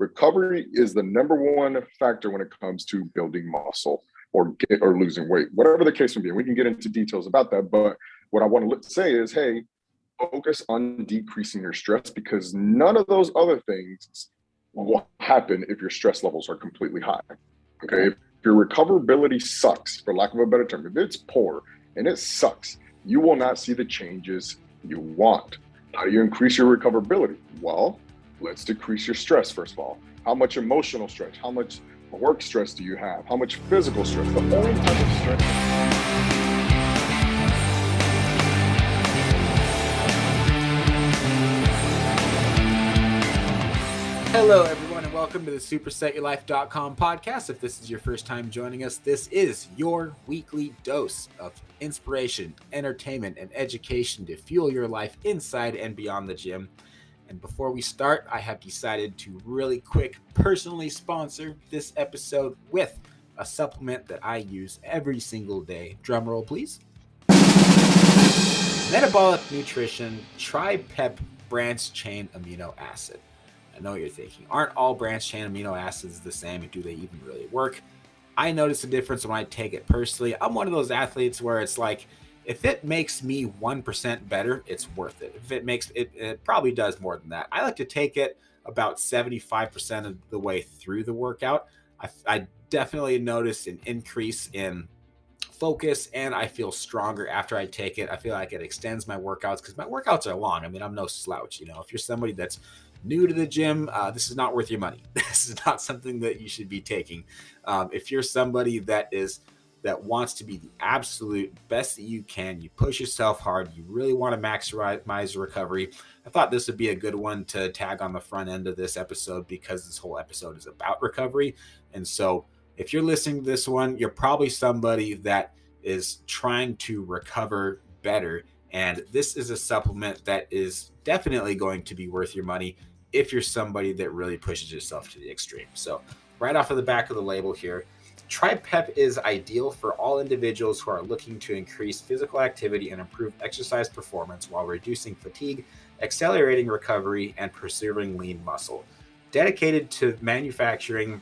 Recovery is the number one factor when it comes to building muscle or losing weight, whatever the case may be. We can get into details about that, but what I want to say is, hey, focus on decreasing your stress, because none of those other things will happen if your stress levels are completely high. Okay, if your recoverability sucks, for lack of a better term, if it's poor and it sucks, you will not see the changes you want. How do you increase your recoverability? Well, let's decrease your stress first of all. How much emotional stress? How much work stress do you have? How much physical stress? The only type of stress. Hello, everyone, and welcome to the SuperSetYourLife.com podcast. If this is your first time joining us, this is your weekly dose of inspiration, entertainment, and education to fuel your life inside and beyond the gym. And before we start, I have decided to really quick personally sponsor this episode with a supplement that I use every single day. Drum roll, please. Metabolic Nutrition Tri-Pep Branched Chain Amino Acid. I know you're thinking, aren't all branched chain amino acids the same, and do they even really work? I notice a difference when I take it personally. I'm one of those athletes where it's like, if it makes me 1% better, it's worth it. If it makes it probably does more than that. I like to take it about 75% of the way through the workout. I definitely notice an increase in focus, and I feel stronger after I take it. I feel like it extends my workouts because my workouts are long. I mean, I'm no slouch. You know, if you're somebody that's new to the gym, this is not worth your money. This is not something that you should be taking. If you're somebody that wants to be the absolute best that you can, you push yourself hard, you really want to maximize recovery, I thought this would be a good one to tag on the front end of this episode, because this whole episode is about recovery. And so if you're listening to this one, you're probably somebody that is trying to recover better. And this is a supplement that is definitely going to be worth your money if you're somebody that really pushes yourself to the extreme. So right off of the back of the label here, Tri-Pep is ideal for all individuals who are looking to increase physical activity and improve exercise performance while reducing fatigue, accelerating recovery, and preserving lean muscle. Dedicated to manufacturing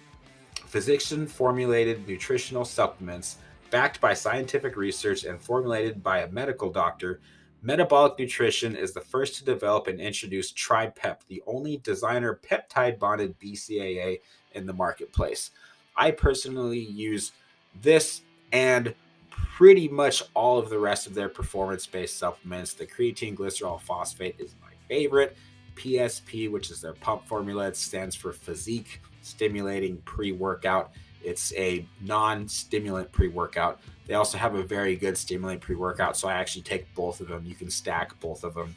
physician-formulated nutritional supplements backed by scientific research and formulated by a medical doctor, Metabolic Nutrition is the first to develop and introduce Tri-Pep, the only designer peptide-bonded BCAA in the marketplace. I personally use this and pretty much all of the rest of their performance-based supplements. The creatine glycerol phosphate is my favorite. PSP, which is their pump formula, it stands for Physique Stimulating Pre-Workout. It's a non-stimulant pre-workout. They also have a very good stimulant pre-workout, so I actually take both of them. You can stack both of them.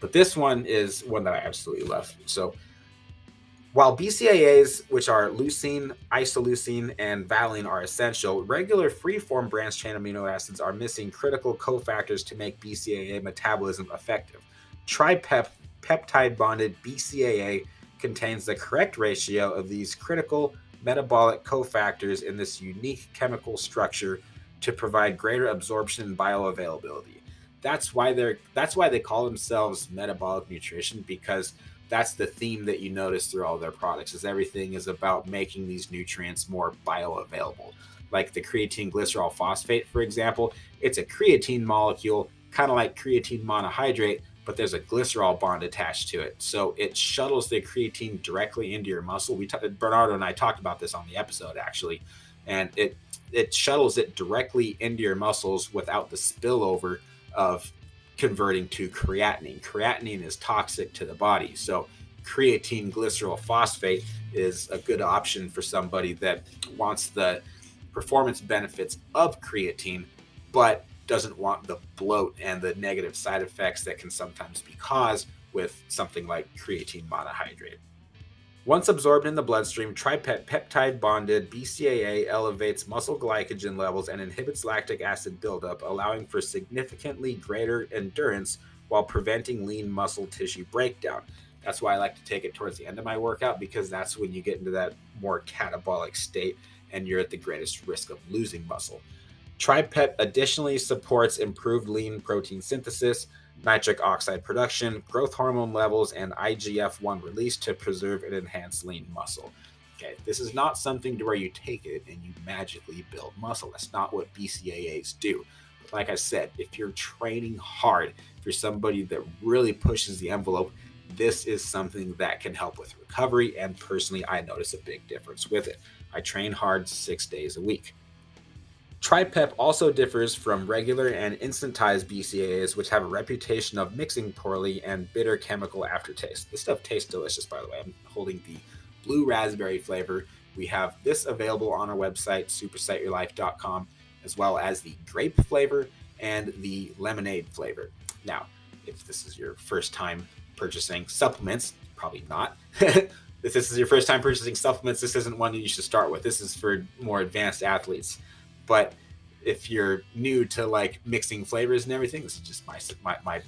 But this one is one that I absolutely love. So while BCAAs, which are leucine, isoleucine, and valine, are essential, regular free-form branched-chain amino acids are missing critical cofactors to make BCAA metabolism effective. Tri-Pep peptide-bonded BCAA contains the correct ratio of these critical metabolic cofactors in this unique chemical structure to provide greater absorption and bioavailability. That's why they call themselves Metabolic Nutrition, because that's the theme that you notice through all their products, is everything is about making these nutrients more bioavailable. Like the creatine glycerol phosphate, for example, it's a creatine molecule, kind of like creatine monohydrate, but there's a glycerol bond attached to it. So it shuttles the creatine directly into your muscle. Bernardo and I talked about this on the episode, actually, and it shuttles it directly into your muscles without the spillover of converting to creatinine. Creatinine is toxic to the body. So creatine glycerol phosphate is a good option for somebody that wants the performance benefits of creatine, but doesn't want the bloat and the negative side effects that can sometimes be caused with something like creatine monohydrate. Once absorbed in the bloodstream, Tri-Pep peptide-bonded BCAA elevates muscle glycogen levels and inhibits lactic acid buildup, allowing for significantly greater endurance while preventing lean muscle tissue breakdown. That's why I like to take it towards the end of my workout, because that's when you get into that more catabolic state and you're at the greatest risk of losing muscle. Tri-Pep additionally supports improved lean protein synthesis, nitric oxide production, growth hormone levels, and IGF-1 release to preserve and enhance lean muscle. Okay, this is not something to where you take it and you magically build muscle. That's not what BCAAs do. But like I said, if you're training hard, if you're somebody that really pushes the envelope, this is something that can help with recovery. And personally, I notice a big difference with it. I train hard 6 days a week. TriPep also differs from regular and instantized BCAAs, which have a reputation of mixing poorly and bitter chemical aftertaste. This stuff tastes delicious, by the way. I'm holding the blue raspberry flavor. We have this available on our website, supersetyourlife.com, as well as the grape flavor and the lemonade flavor. Now, if this is your first time purchasing supplements, probably not. If this is your first time purchasing supplements, this isn't one you should start with. This is for more advanced athletes. But if you're new to like mixing flavors and everything, this is just my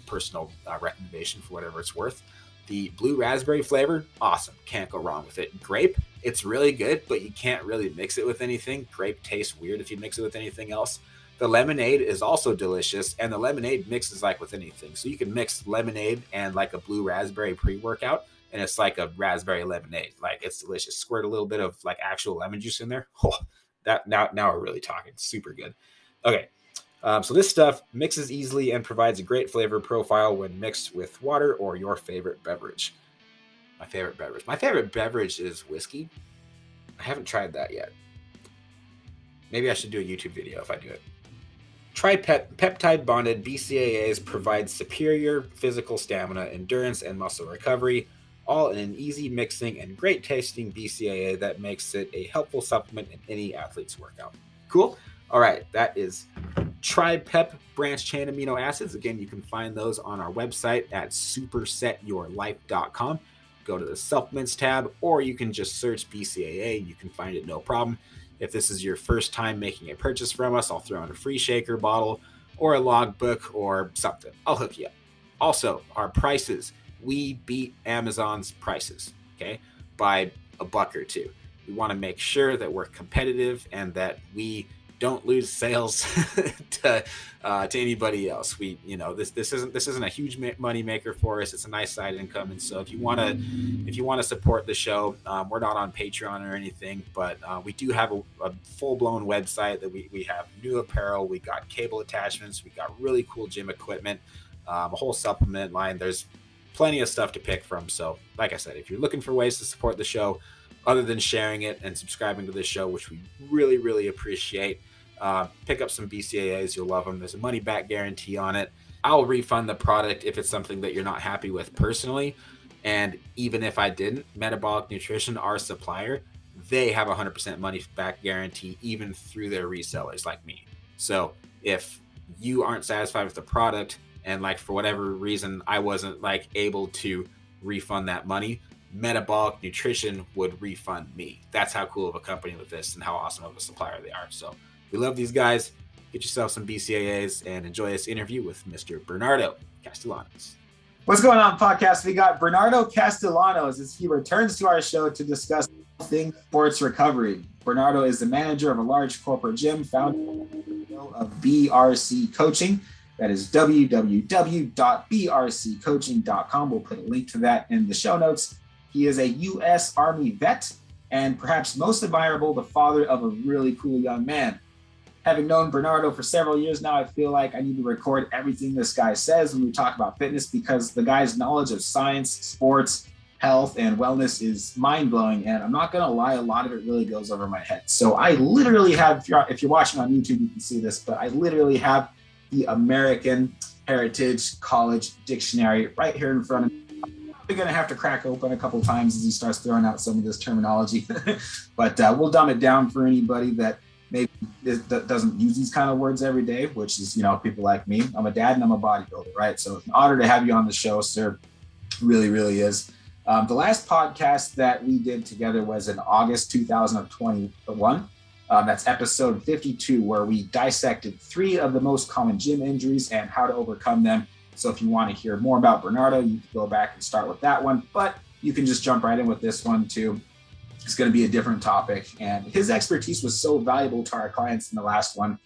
personal recommendation for whatever it's worth. The blue raspberry flavor, awesome. Can't go wrong with it. Grape, it's really good, but you can't really mix it with anything. Grape tastes weird if you mix it with anything else. The lemonade is also delicious, and the lemonade mixes like with anything. So you can mix lemonade and like a blue raspberry pre-workout, and it's like a raspberry lemonade. Like, it's delicious. Squirt a little bit of like actual lemon juice in there. Oh, that now we're really talking. Super good. Okay. So this stuff mixes easily and provides a great flavor profile when mixed with water or your favorite beverage. My favorite beverage is whiskey. I haven't tried that yet. Maybe I should do a YouTube video if I do it. Peptide bonded BCAAs provide superior physical stamina, endurance, and muscle recovery, all in an easy mixing and great tasting BCAA that makes it a helpful supplement in any athlete's workout. Cool. All right, that is TriPep branch chain amino acids. Again, you can find those on our website at supersetyourlife.com. Go to the supplements tab, or you can just search BCAA. You can find it no problem. If this is your first time making a purchase from us, I'll throw in a free shaker bottle or a logbook or something. I'll hook you up. Also, our prices. We beat Amazon's prices, okay, by $1 or $2. We want to make sure that we're competitive and that we don't lose sales to anybody else. This isn't a huge money maker for us. It's a nice side income, and so if you want to support the show, we're not on Patreon or anything, but we do have a full blown website that we have new apparel, we got cable attachments, we got really cool gym equipment, a whole supplement line. There's plenty of stuff to pick from. So, like I said, if you're looking for ways to support the show, other than sharing it and subscribing to this show, which we really, really appreciate, pick up some BCAAs. You'll love them. There's a money back guarantee on it. I'll refund the product if it's something that you're not happy with personally. And even if I didn't, Metabolic Nutrition, our supplier, they have a 100% money back guarantee even through their resellers like me. So if you aren't satisfied with the product and like for whatever reason I wasn't like able to refund that money, Metabolic Nutrition would refund me. That's how cool of a company with this and how awesome of a supplier they are. So we love these guys. Get yourself some BCAAs and enjoy this interview with Mr. Bernardo Castellanos. What's going on, podcast? We got Bernardo Castellanos as he returns to our show to discuss things sports recovery. Bernardo is the manager of a large corporate gym, founder of BRC Coaching. That is www.brccoaching.com. We'll put a link to that in the show notes. He is a U.S. Army vet and perhaps most admirable, the father of a really cool young man. Having known Bernardo for several years now, I feel like I need to record everything this guy says when we talk about fitness because the guy's knowledge of science, sports, health, and wellness is mind-blowing. And I'm not going to lie, a lot of it really goes over my head. So I literally have, if you're watching on YouTube, you can see this, but I literally have the American Heritage College Dictionary right here in front of me. I'm going to have to crack open a couple times as he starts throwing out some of this terminology, but we'll dumb it down for anybody that maybe doesn't use these kind of words every day, which is, people like me. I'm a dad and I'm a bodybuilder, right? So it's an honor to have you on the show, sir. Really, really is. The last podcast that we did together was in August 2021. That's episode 52, where we dissected 3 of the most common gym injuries and how to overcome them. So if you want to hear more about Bernardo, you can go back and start with that one, but you can just jump right in with this one too. It's going to be a different topic. And his expertise was so valuable to our clients in the last one.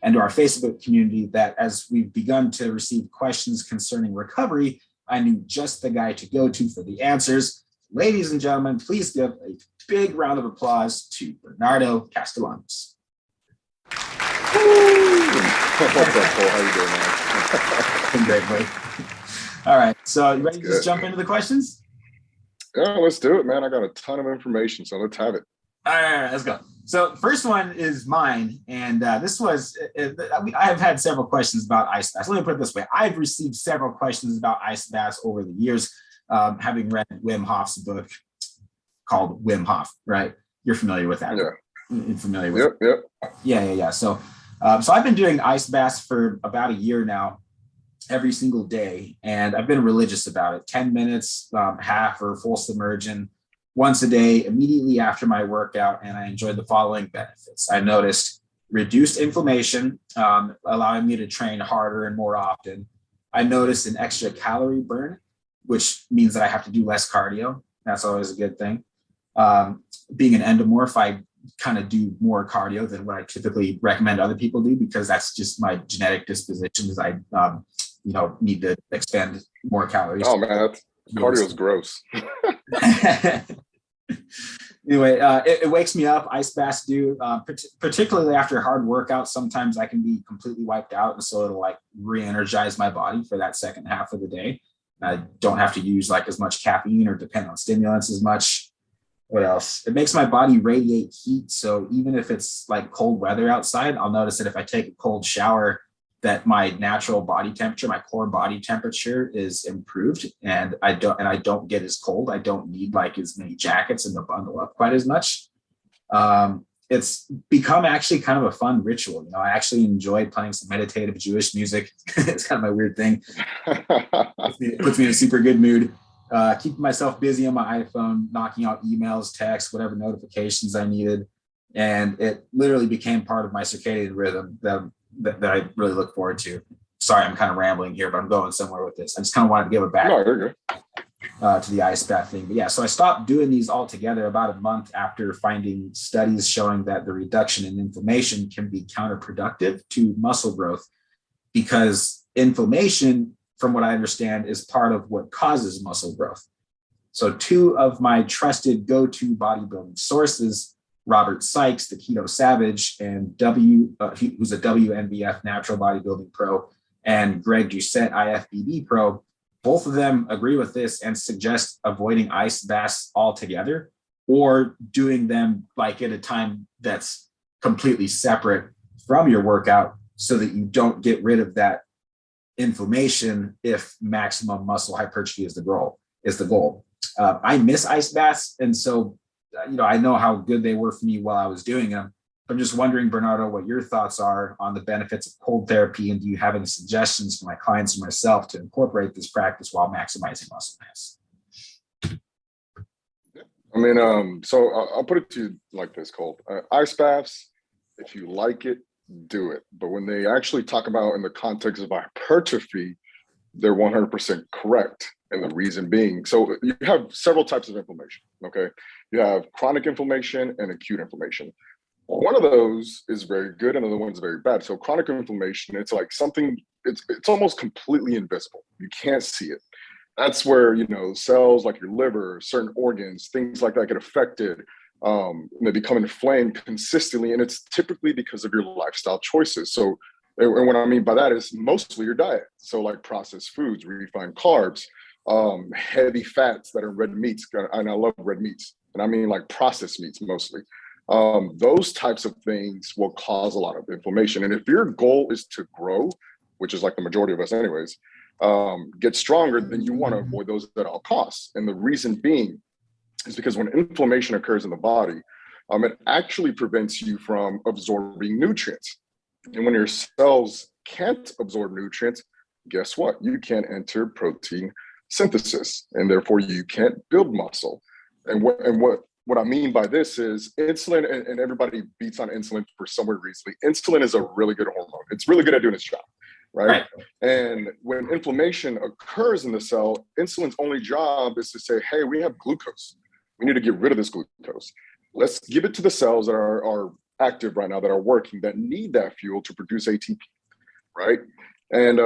and to our Facebook community that as we've begun to receive questions concerning recovery, I knew just the guy to go to for the answers. Ladies and gentlemen, please give a big round of applause to Bernardo Castellanos. What's up, Cole? How you doing, man? I'm great, buddy. All right, so you ready to just jump into the questions? Yeah, let's do it, man. I got a ton of information, so let's have it. All right, let's go. So first one is mine, and this was, I've had several questions about ice baths. Let me put it this way. I've received several questions about ice baths over the years, having read Wim Hof's book called Wim Hof, right? You're familiar with that? Yeah. You're familiar with it? Yep. Yeah. So I've been doing ice baths for about a year now, every single day, and I've been religious about it. 10 minutes, half or full submersion, once a day, immediately after my workout, and I enjoyed the following benefits. I noticed reduced inflammation, allowing me to train harder and more often. I noticed an extra calorie burn, which means that I have to do less cardio. That's always a good thing. Being an endomorph, I kind of do more cardio than what I typically recommend other people do, because that's just my genetic disposition, is I need to expend more calories. Oh man, cardio is gross. Anyway, it wakes me up. Ice baths do, particularly after a hard workout. Sometimes I can be completely wiped out, and so it'll like re-energize my body for that second half of the day. I don't have to use like as much caffeine or depend on stimulants as much. What else? It makes my body radiate heat. So even if it's like cold weather outside, I'll notice that if I take a cold shower, that my natural body temperature, my core body temperature is improved, and I don't get as cold. I don't need like as many jackets and to bundle up quite as much. It's become actually kind of a fun ritual. I actually enjoy playing some meditative Jewish music. It's kind of my weird thing. It puts me in a super good mood. Keeping myself busy on my iPhone, knocking out emails, texts, whatever notifications I needed. And it literally became part of my circadian rhythm that I really look forward to. Sorry, I'm kind of rambling here, but I'm going somewhere with this. I just kind of wanted to give it back to the ice bath thing. But yeah, so I stopped doing these altogether about a month after finding studies showing that the reduction in inflammation can be counterproductive to muscle growth, because inflammation, from what I understand, is part of what causes muscle growth. So two of my trusted go-to bodybuilding sources, Robert Sykes, the Keto Savage, and who's a WNBF natural bodybuilding pro, and Greg Doucette, IFBB pro, both of them agree with this and suggest avoiding ice baths altogether, or doing them like at a time that's completely separate from your workout, so that you don't get rid of that inflammation if maximum muscle hypertrophy is the goal. I miss ice baths, and so I know how good they were for me while I was doing them. I'm just wondering, Bernardo, what your thoughts are on the benefits of cold therapy, and do you have any suggestions for my clients or myself to incorporate this practice while maximizing muscle mass? I mean, so I'll put it to you like this, Cole. Ice baths, if you like it, do it. But when they actually talk about in the context of hypertrophy, they're 100% correct. And the reason being, so you have several types of inflammation, okay? You have chronic inflammation and acute inflammation. One of those is very good, and the other one's very bad. So chronic inflammation, it's like something, it's almost completely invisible. You can't see it. That's where, cells like your liver, certain organs, things like that get affected. They become inflamed consistently, and it's typically because of your lifestyle choices. So, and what I mean by that is mostly your diet. So like processed foods, refined carbs, heavy fats that are red meats, and I love red meats, and I mean like processed meats mostly. Those types of things will cause a lot of inflammation. And if your goal is to grow, which is like the majority of us anyways, get stronger, then you want to avoid those at all costs. And the reason being is because when inflammation occurs in the body, it actually prevents you from absorbing nutrients. And when your cells can't absorb nutrients, guess what? You can't enter protein synthesis, and therefore you can't build muscle. And what I mean by this is insulin, and everybody beats on insulin for some weird reason. Insulin is a really good hormone. It's really good at doing its job, right? And when inflammation occurs in the cell, insulin's only job is to say, hey, we have glucose. We need to get rid of this glucose. Let's give it to the cells that are active right now that are working that need that fuel to produce ATP, right? And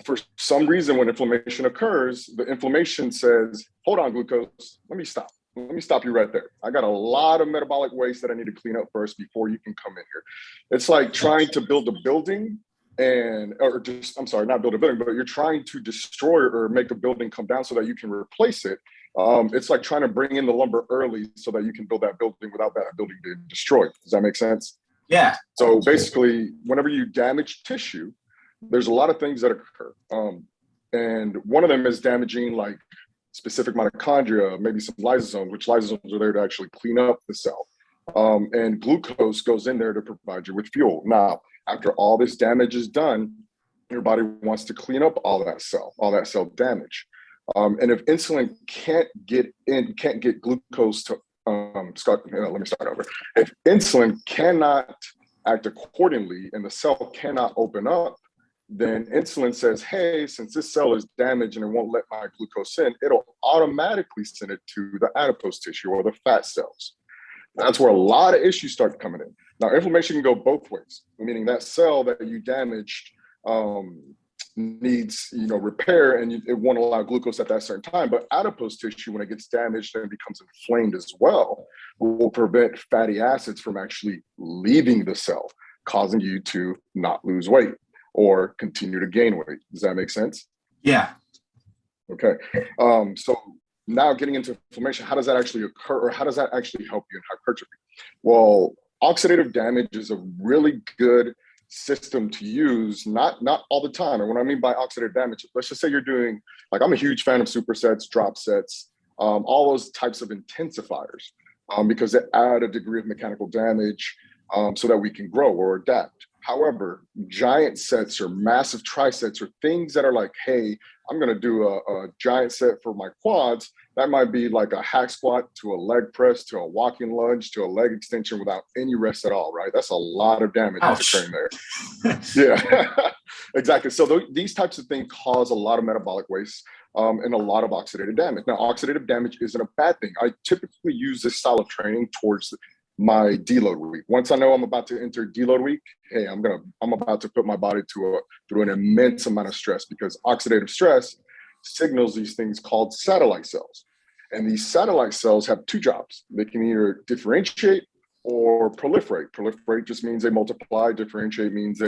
for some reason, when inflammation occurs, the inflammation says, hold on, glucose, let me stop. Let me stop you right there. I got a lot of metabolic waste that I need to clean up first before you can come in here. It's like trying to build a building not build a building, but you're trying to destroy or make a building come down so that you can replace it. It's like trying to bring in the lumber early so that you can build that building without that building being destroyed. Does that make sense? Yeah. So basically, whenever you damage tissue, there's a lot of things that occur. And one of them is damaging like specific mitochondria, maybe some lysosomes, which lysosomes are there to actually clean up the cell. And glucose goes in there to provide you with fuel. Now, after all this damage is done, your body wants to clean up all that cell damage. And if insulin can't get glucose to, let me start over. If insulin cannot act accordingly and the cell cannot open up, then insulin says, hey, since this cell is damaged and it won't let my glucose in, it'll automatically send it to the adipose tissue or the fat cells. That's where a lot of issues start coming in. Now, inflammation can go both ways, meaning that cell that you damaged needs, repair, and it won't allow glucose at that certain time. But adipose tissue, when it gets damaged and becomes inflamed as well, will prevent fatty acids from actually leaving the cell, causing you to not lose weight or continue to gain weight. Does that make sense? Yeah. Okay. So now getting into inflammation, how does that actually occur, or how does that actually help you in hypertrophy? Well, oxidative damage is a really good system to use, not all the time. And what I mean by oxidative damage, let's just say you're doing, like, I'm a huge fan of supersets, drop sets, all those types of intensifiers, because they add a degree of mechanical damage so that we can grow or adapt. However, giant sets or massive trisets or things that are like, hey, I'm going to do a giant set for my quads. That might be like a hack squat to a leg press to a walking lunge to a leg extension without any rest at all, right? That's a lot of damage that's occurring there. Yeah, exactly. So these types of things cause a lot of metabolic waste and a lot of oxidative damage. Now, oxidative damage isn't a bad thing. I typically use this style of training towards my deload week. Once I know I'm about to enter deload week, hey, I'm about to put my body through an immense amount of stress, because oxidative stress signals these things called satellite cells. And these satellite cells have two jobs. They can either differentiate or proliferate. Proliferate just means they multiply. Differentiate means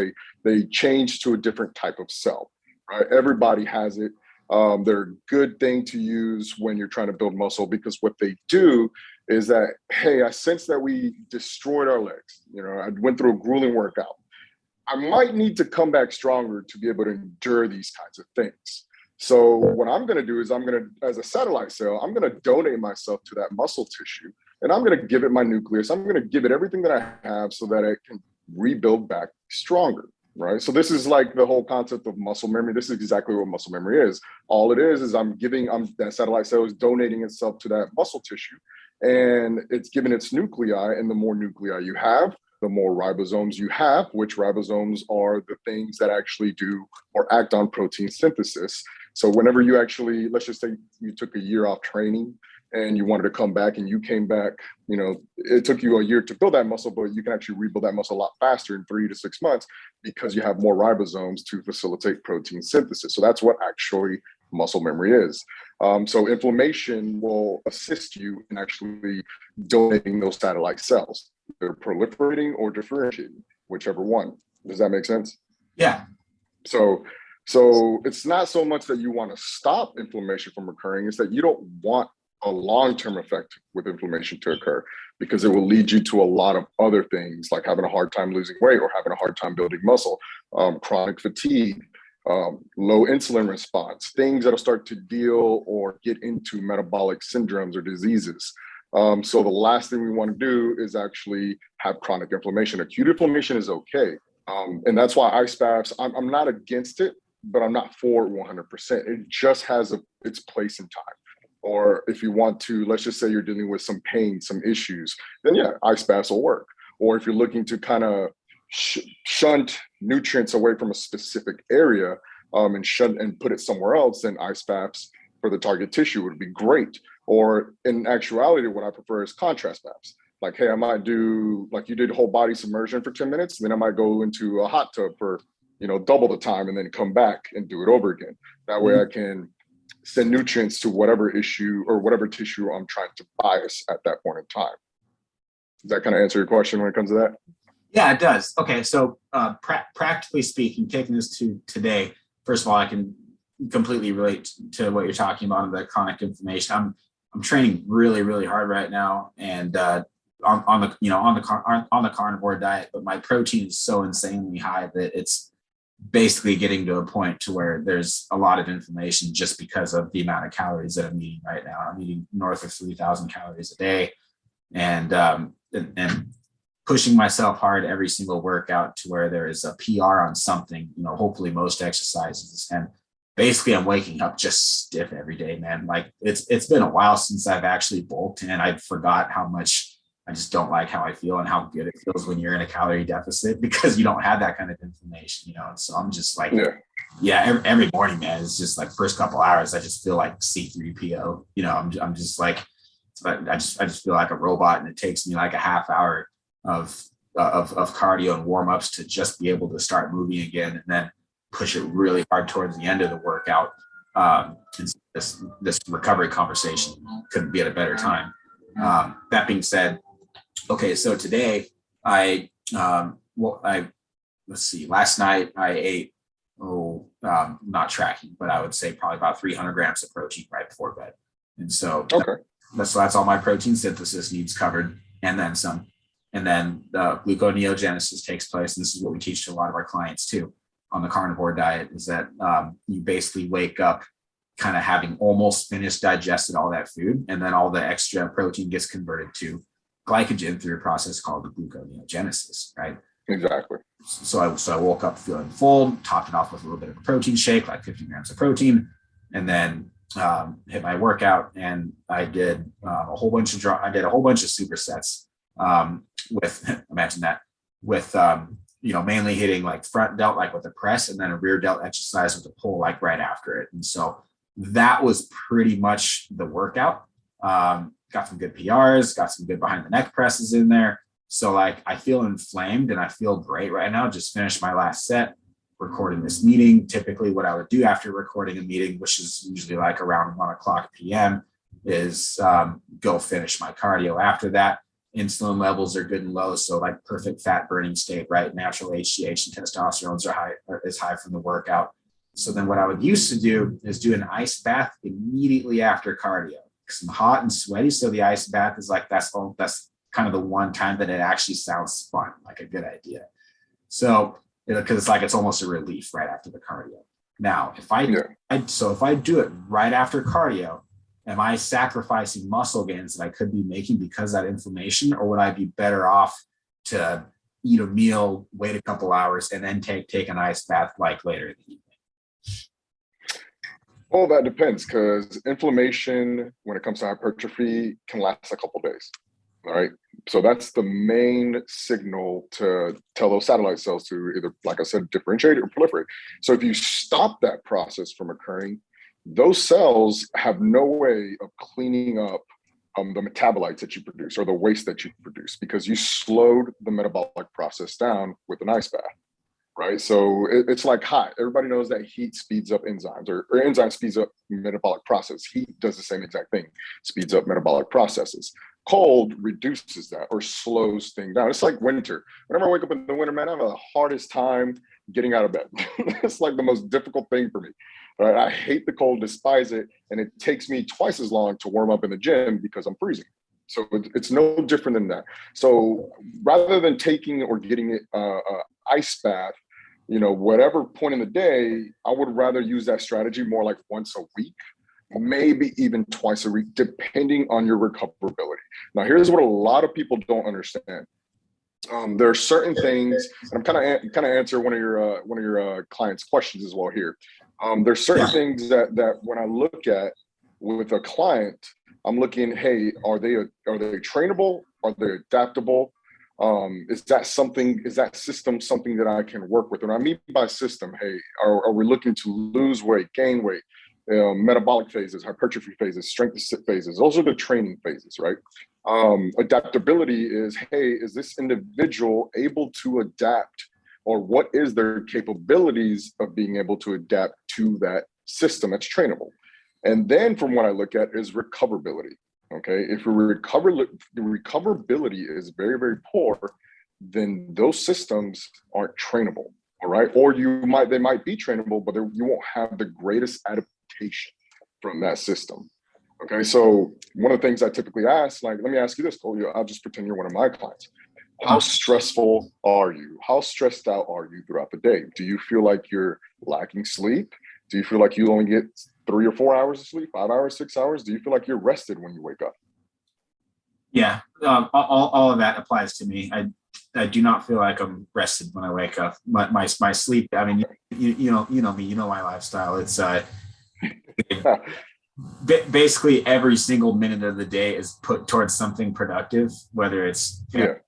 they change to a different type of cell, right? Everybody has it. They're a good thing to use when you're trying to build muscle, because what they do is that, hey, I sense that we destroyed our legs. I went through a grueling workout. I might need to come back stronger to be able to endure these kinds of things. So what I'm going to do is as a satellite cell, I'm going to donate myself to that muscle tissue, and I'm going to give it my nucleus. I'm going to give it everything that I have so that it can rebuild back stronger. Right. So this is like the whole concept of muscle memory. This is exactly what muscle memory is. All it is that satellite cell is donating itself to that muscle tissue, and it's giving its nuclei. And the more nuclei you have, the more ribosomes you have, which ribosomes are the things that actually do or act on protein synthesis. So whenever you actually, let's just say you took a year off training and you wanted to come back and you came back, it took you a year to build that muscle, but you can actually rebuild that muscle a lot faster in 3 to 6 months because you have more ribosomes to facilitate protein synthesis. So that's what actually muscle memory is. So inflammation will assist you in actually donating those satellite cells. They're proliferating or differentiating, whichever one. Does that make sense? Yeah. So it's not so much that you want to stop inflammation from occurring, it's that you don't want a long-term effect with inflammation to occur, because it will lead you to a lot of other things, like having a hard time losing weight or having a hard time building muscle, chronic fatigue, low insulin response, things that'll start to deal or get into metabolic syndromes or diseases. So the last thing we want to do is actually have chronic inflammation. Acute inflammation is okay. And that's why ice baths, I'm not against it, but I'm not for 100%. It just has its place in time. Or if you want to, let's just say you're dealing with some pain, some issues, then yeah, ice baths will work. Or if you're looking to kind of shunt nutrients away from a specific area and put it somewhere else, then ice baths for the target tissue would be great. Or in actuality, what I prefer is contrast baths. Like, hey, I might do, like you did whole body submersion for 10 minutes, then I might go into a hot tub for, double the time and then come back and do it over again. That way I can send nutrients to whatever issue or whatever tissue I'm trying to bias at that point in time. Does that kind of answer your question when it comes to that? Yeah, it does. Okay, so practically speaking, taking this to today, first of all, I can completely relate to what you're talking about, the chronic inflammation. I'm training really, really hard right now, and on the carnivore diet, but my protein is so insanely high that it's basically getting to a point to where there's a lot of inflammation just because of the amount of calories that I'm eating right now. I'm eating north of 3,000 calories a day, and pushing myself hard every single workout to where there is a PR on something, hopefully most exercises. And basically I'm waking up just stiff every day, man. Like it's been a while since I've actually bulked, and I forgot how much I just don't like how I feel and how good it feels when you're in a calorie deficit, because you don't have that kind of inflammation, And so I'm just like, every morning, man, it's just like first couple hours, I just feel like C3PO, I'm just like, I just feel like a robot, and it takes me like a half hour of cardio and warm-ups to just be able to start moving again, and then push it really hard towards the end of the workout. This recovery conversation couldn't be at a better time. That being said, okay, so today let's see, last night I ate, not tracking, but I would say probably about 300 grams of protein right before bed. And so that's all my protein synthesis needs covered, and then some. And then the gluconeogenesis takes place. And this is what we teach to a lot of our clients too on the carnivore diet, is that you basically wake up kind of having almost finished digested all that food, and then all the extra protein gets converted to glycogen through a process called the gluconeogenesis, right? Exactly. So I woke up feeling full, topped it off with a little bit of a protein shake, like 50 grams of protein, and then hit my workout, and I did a whole bunch of supersets. With mainly hitting like front delt, like with a press, and then a rear delt exercise with a pull, like right after it. And so that was pretty much the workout. Got some good PRs, got some good behind the neck presses in there. So like I feel inflamed and I feel great right now. Just finished my last set, recording this meeting. Typically what I would do after recording a meeting, which is usually like around 1:00 p.m., is go finish my cardio after that. Insulin levels are good and low, so like perfect fat burning state, right? Natural HGH and testosterone is high from the workout. So then what I would used to do is do an ice bath immediately after cardio, because I'm hot and sweaty. So the ice bath is like, that's kind of the one time that it actually sounds fun, like a good idea. So, because it's like, it's almost a relief right after the cardio. Now, if I do it right after cardio, am I sacrificing muscle gains that I could be making because of that inflammation, or would I be better off to eat a meal, wait a couple hours, and then take an ice bath like later in the evening? Well, that depends, because inflammation, when it comes to hypertrophy, can last a couple days. All right. So that's the main signal to tell those satellite cells to either, like I said, differentiate or proliferate. So if you stop that process from occurring, those cells have no way of cleaning up the metabolites that you produce or the waste that you produce, because you slowed the metabolic process down with an ice bath, right? So it's like hot. Everybody knows that heat speeds up enzymes, or enzyme speeds up metabolic process. Heat does the same exact thing, speeds up metabolic processes. Cold reduces that or slows things down. It's like winter. Whenever I wake up in the winter, man, I have the hardest time getting out of bed. It's like the most difficult thing for me. Right? I hate the cold, despise it, and it takes me twice as long to warm up in the gym because I'm freezing. So it's no different than that. So rather than taking or getting an ice bath, whatever point in the day, I would rather use that strategy more like once a week, maybe even twice a week, depending on your recoverability. Now, here's what a lot of people don't understand. There are certain things, and I'm kind of answer one of your clients' questions as well here. There's certain things that when I look at with a client, I'm looking, hey, are they trainable? Are they adaptable? Is that system something that I can work with? And I mean by system, hey, are we looking to lose weight, gain weight, metabolic phases, hypertrophy phases, strength phases. Those are the training phases, right? Adaptability is, hey, is this individual able to adapt, or what is their capabilities of being able to adapt to that system that's trainable? And then from what I look at is recoverability. Okay, if the recoverability is very, very poor, then those systems aren't trainable. All right, or they might be trainable, but you won't have the greatest adaptation from that system. Okay, so one of the things I typically ask, like, let me ask you this, Cole. I'll just pretend you're one of my clients. How stressful are you? How stressed out are you throughout the day? Do you feel like you're lacking sleep? Do you feel like you only get 3 or 4 hours of sleep, 5 hours, 6 hours? Do you feel like you're rested when you wake up? Yeah, all of that applies to me. I do not feel like I'm rested when I wake up. My sleep. I mean, you know me. You know my lifestyle. It's basically every single minute of the day is put towards something productive, whether it's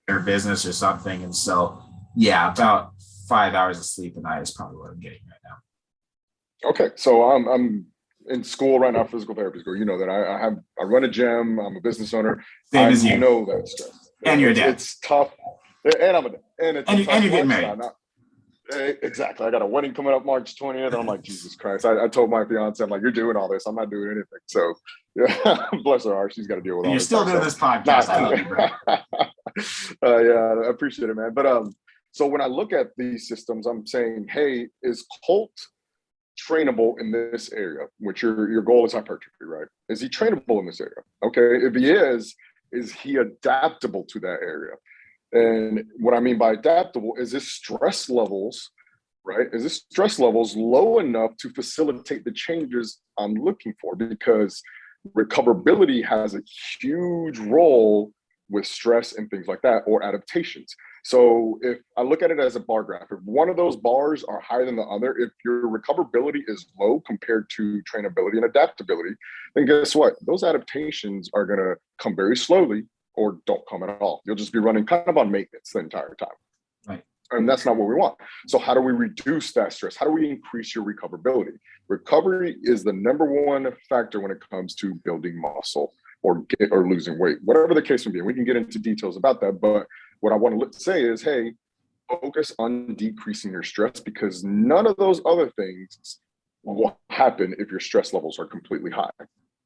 or business or something. And so, yeah, about 5 hours of sleep a night is probably what I'm getting right now. Okay, so I'm in school right now, physical therapy school. You know that I run a gym. I'm a business owner. Same as you. I know that stress. And you're a dad. It's tough. And I'm a dad. And it's and you're getting married. Exactly. I got a wedding coming up March 20th. And I'm like, Jesus Christ. I told my fiance, I'm like, you're doing all this. I'm not doing anything. So yeah, bless her heart. She's got to deal with all you're this. You're still doing this podcast. I love you, bro. Yeah, I appreciate it, man. But so when I look at these systems, I'm saying, hey, is Colt trainable in this area, which your goal is hypertrophy, right? Is he trainable in this area? Okay, if he is he adaptable to that area? And what I mean by adaptable is his stress levels, right? Is his stress levels low enough to facilitate the changes I'm looking for? Because recoverability has a huge role with stress and things like that, or adaptations. So if I look at it as a bar graph, if one of those bars are higher than the other, if your recoverability is low compared to trainability and adaptability, then guess what? Those adaptations are going to come very slowly or don't come at all. You'll just be running kind of on maintenance the entire time. Right. And that's not what we want. So how do we reduce that stress? How do we increase your recoverability? Recovery is the number one factor when it comes to building muscle or losing weight, whatever the case may be. We can get into details about that, but what I want to say is, hey, focus on decreasing your stress, because none of those other things will happen if your stress levels are completely high.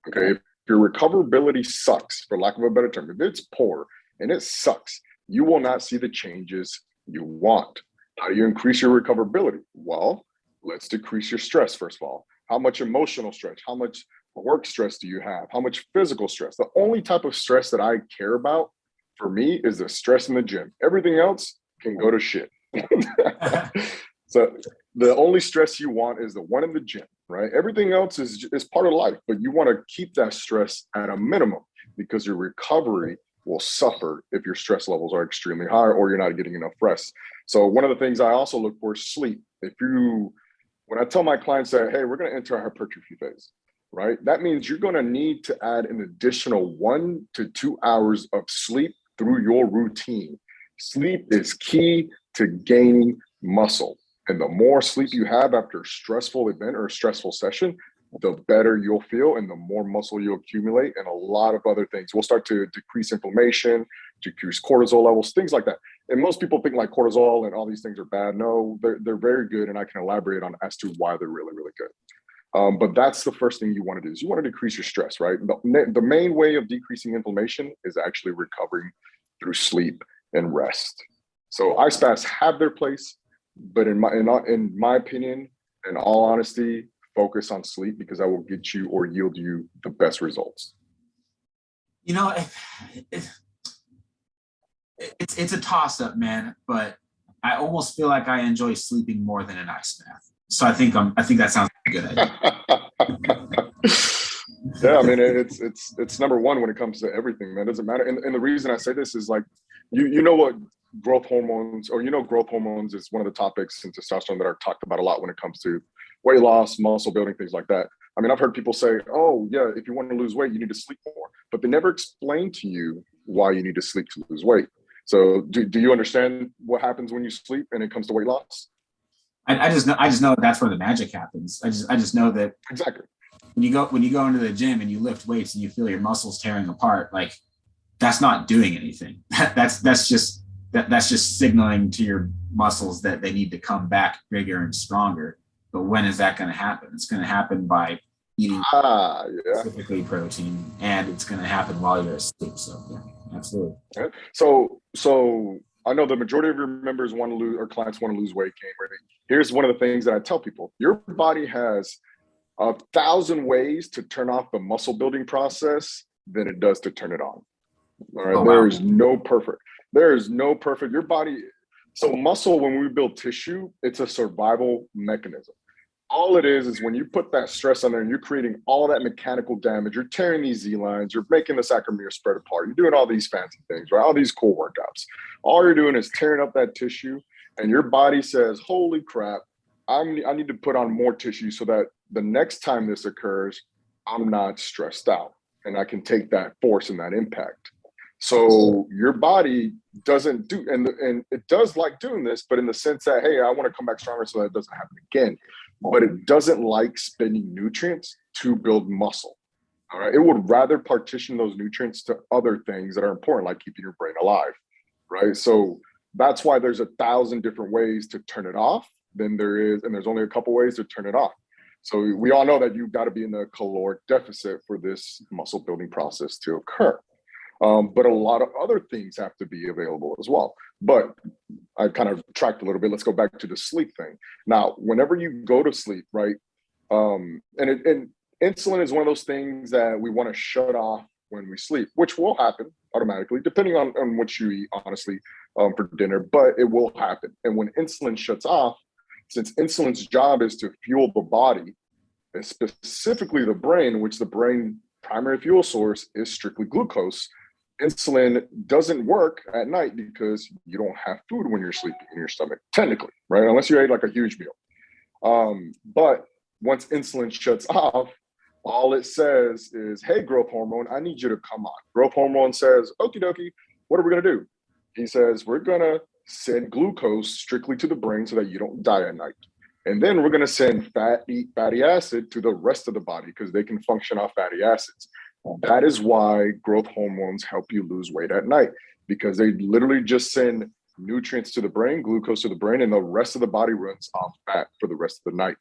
Okay, if your recoverability sucks, for lack of a better term, if it's poor and it sucks, you will not see the changes you want. How do you increase your recoverability? Well, let's decrease your stress, first of all. How much emotional stress? How much work stress do you have? How much physical stress? The only type of stress that I care about for me is the stress in the gym. Everything else can go to shit. So the only stress you want is the one in the gym, right? Everything else is part of life, but you want to keep that stress at a minimum, because your recovery will suffer if your stress levels are extremely high or you're not getting enough rest. So one of the things I also look for is sleep. When I tell my clients that, hey, we're going to enter a hypertrophy phase, right? That means you're going to need to add an additional 1 to 2 hours of sleep through your routine. Sleep is key to gaining muscle. And the more sleep you have after a stressful event or a stressful session, the better you'll feel and the more muscle you'll accumulate, and a lot of other things. We'll start to decrease inflammation, decrease cortisol levels, things like that. And most people think like cortisol and all these things are bad. No, they're very good, and I can elaborate on as to why they're really, really good. But that's the first thing you want to do, is you want to decrease your stress, right? The main way of decreasing inflammation is actually recovering through sleep and rest. So ice baths have their place, but in my opinion, in all honesty, focus on sleep, because that will get you or yield you the best results. You know, it's a toss-up, man, but I almost feel like I enjoy sleeping more than an ice bath. So I think that sounds like a good idea. Yeah, I mean, it's number one when it comes to everything, man. It doesn't matter. And the reason I say this is, like, you know what growth hormones, growth hormones is one of the topics in testosterone that are talked about a lot when it comes to weight loss, muscle building, things like that. I mean, I've heard people say, oh yeah, if you want to lose weight, you need to sleep more, but they never explain to you why you need to sleep to lose weight. So do you understand what happens when you sleep and it comes to weight loss? I just know that's where the magic happens. I just know that exactly. when you go into the gym and you lift weights and you feel your muscles tearing apart, like that's not doing anything. That's just signaling to your muscles that they need to come back bigger and stronger. But when is that going to happen? It's going to happen by eating specifically protein, and it's going to happen while you're asleep. So yeah, absolutely. Yeah. So I know the majority of your members want to lose, or clients want to lose weight, gain weight. Here's one of the things that I tell people: your body has 1,000 ways to turn off the muscle building process than it does to turn it on. All right. Oh, wow. There's no perfect. Your body. So muscle, when we build tissue, it's a survival mechanism. All it is when you put that stress on there and you're creating all that mechanical damage, you're tearing these Z lines, you're making the sacromere spread apart, you're doing all these fancy things, right? All these cool workouts. All you're doing is tearing up that tissue, and your body says, holy crap, I need to put on more tissue so that the next time this occurs, I'm not stressed out and I can take that force and that impact. So your body doesn't do, and it does like doing this, but in the sense that, hey, I want to come back stronger so that it doesn't happen again. But it doesn't like spending nutrients to build muscle. All right. It would rather partition those nutrients to other things that are important, like keeping your brain alive. Right. So that's why there's 1,000 different ways to turn it off than there is, and there's only a couple ways to turn it on. So we all know that you've got to be in the caloric deficit for this muscle building process to occur. But a lot of other things have to be available as well. But I kind of tracked a little bit. Let's go back to the sleep thing. Now, whenever you go to sleep, right? And insulin is one of those things that we want to shut off when we sleep, which will happen automatically, depending on what you eat, honestly, for dinner, but it will happen. And when insulin shuts off, since insulin's job is to fuel the body, and specifically the brain, which the brain primary fuel source is strictly glucose, insulin doesn't work at night because you don't have food when you're sleeping in your stomach, technically, right? Unless you ate like a huge meal. But once insulin shuts off, all it says is, hey, growth hormone, I need you to come on. Growth hormone says, okie dokie, what are we going to do? He says, we're going to send glucose strictly to the brain so that you don't die at night. And then we're going to send fatty acid to the rest of the body because they can function off fatty acids. That is why growth hormones help you lose weight at night, because they literally just send nutrients to the brain, glucose to the brain, and the rest of the body runs off fat for the rest of the night.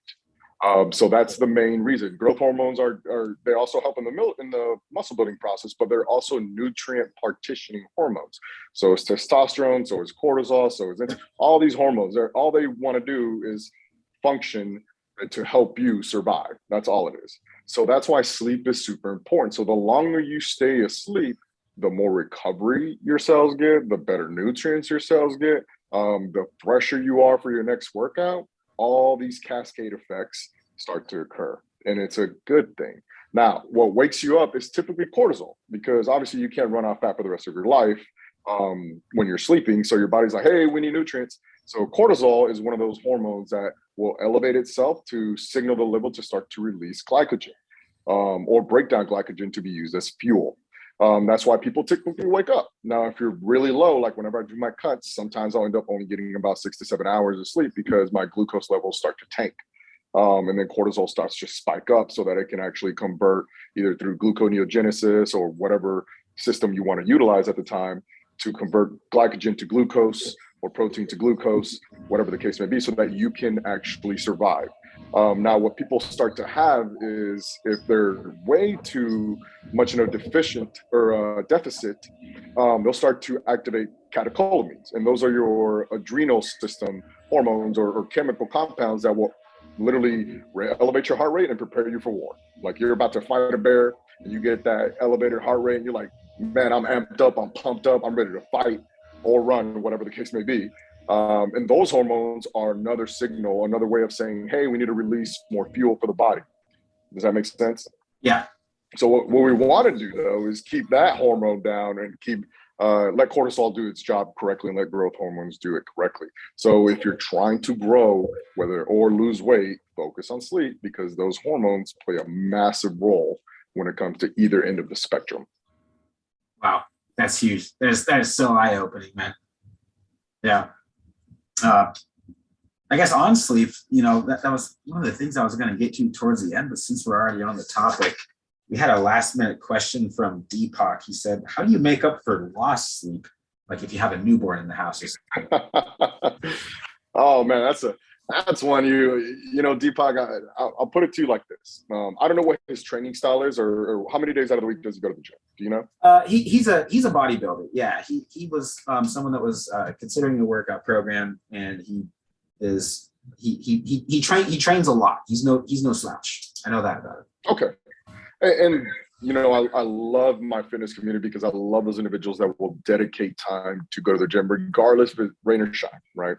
So that's the main reason. Growth hormones they also help in the muscle building process, but they're also nutrient partitioning hormones. So it's testosterone, so it's cortisol, so it's all these hormones. All they want to do is function to help you survive. That's all it is. So that's why sleep is super important. So the longer you stay asleep, the more recovery your cells get, the better nutrients your cells get, the fresher you are for your next workout. All these cascade effects start to occur, and it's a good thing. Now, what wakes you up is typically cortisol, because obviously you can't run off fat for the rest of your life when you're sleeping. So your body's like, hey, we need nutrients. So cortisol is one of those hormones that will elevate itself to signal the liver to start to release glycogen or break down glycogen to be used as fuel. That's why people typically wake up. Now, if you're really low, like whenever I do my cuts, sometimes I'll end up only getting about 6 to 7 hours of sleep because my glucose levels start to tank. And then cortisol starts to spike up so that it can actually convert either through gluconeogenesis or whatever system you want to utilize at the time to convert glycogen to glucose or protein to glucose, whatever the case may be, so that you can actually survive. Now, what people start to have is if they're way too much in a deficient or a deficit, they'll start to activate catecholamines. And those are your adrenal system hormones or chemical compounds that will literally elevate your heart rate and prepare you for war. Like you're about to fight a bear and you get that elevated heart rate and you're like, man, I'm amped up, I'm pumped up, I'm ready to fight or run, whatever the case may be. And those hormones are another signal, another way of saying, hey, we need to release more fuel for the body. Does that make sense? Yeah. So what we want to do, though, is keep that hormone down and let cortisol do its job correctly and let growth hormones do it correctly. So if you're trying to grow or lose weight, focus on sleep, because those hormones play a massive role when it comes to either end of the spectrum. Wow, that's huge. That is so eye-opening, man. Yeah. I guess on sleep, you know, that was one of the things I was going to get to towards the end, but since we're already on the topic, we had a last minute question from Deepak. He said, how do you make up for lost sleep? Like if you have a newborn in the house or something? Oh man, that's one you know, Deepak. I'll put it to you like this. I don't know what his training style is, or how many days out of the week does he go to the gym? Do you know? He's a bodybuilder. Yeah, he was someone that was considering the workout program, and he trains a lot. He's no slouch. I know that about it. Okay, and you know, I love my fitness community because I love those individuals that will dedicate time to go to the gym, regardless if it's rain or shine, right?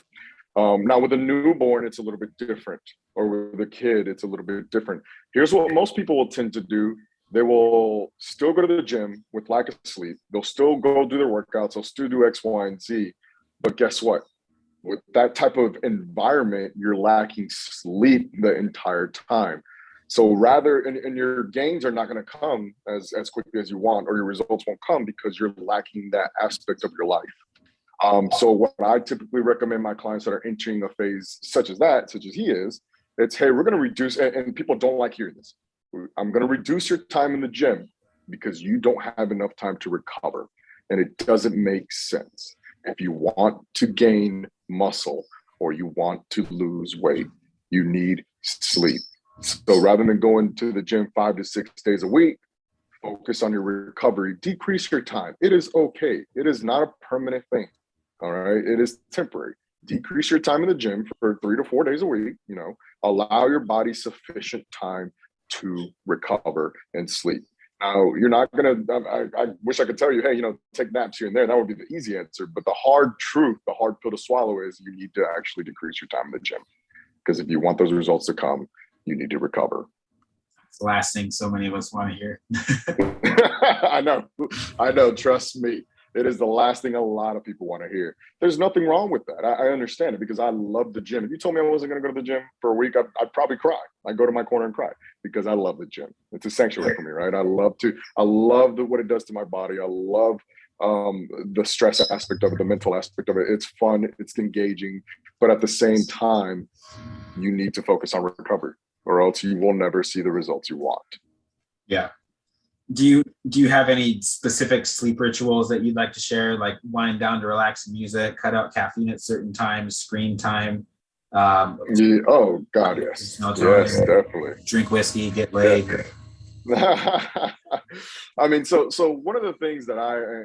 Now with a newborn, it's a little bit different, or with a kid, it's a little bit different. Here's what most people will tend to do. They will still go to the gym with lack of sleep. They'll still go do their workouts. They'll still do X, Y, and Z. But guess what? With that type of environment, you're lacking sleep the entire time. So and your gains are not going to come as quickly as you want, or your results won't come because you're lacking that aspect of your life. So what I typically recommend my clients that are entering a phase such as he is, it's, hey, we're going to reduce, and people don't like hearing this. I'm going to reduce your time in the gym because you don't have enough time to recover. And it doesn't make sense. If you want to gain muscle or you want to lose weight, you need sleep. So rather than going to the gym 5 to 6 days a week, focus on your recovery, decrease your time. It is okay. It is not a permanent thing. All right. It is temporary. Decrease your time in the gym for 3 to 4 days a week, you know, allow your body sufficient time to recover and sleep. Now, you're not going to, I wish I could tell you, hey, you know, take naps here and there. That would be the easy answer. But the hard truth, the hard pill to swallow is you need to actually decrease your time in the gym. Because if you want those results to come, you need to recover. It's the last thing so many of us want to hear. I know. Trust me. It is the last thing a lot of people want to hear. There's nothing wrong with that. I understand it because I love the gym. If you told me I wasn't going to go to the gym for a week, I'd probably cry. I'd go to my corner and cry because I love the gym. It's a sanctuary for me, right? I love what it does to my body. I love the stress aspect of it, the mental aspect of it. It's fun. It's engaging. But at the same time, you need to focus on recovery or else you will never see the results you want. Yeah. Do you have any specific sleep rituals that you'd like to share, like wind down to relax music, cut out caffeine at certain times, screen time? Oh God, yes, yes, definitely. Drink whiskey, get laid. I mean, so one of the things that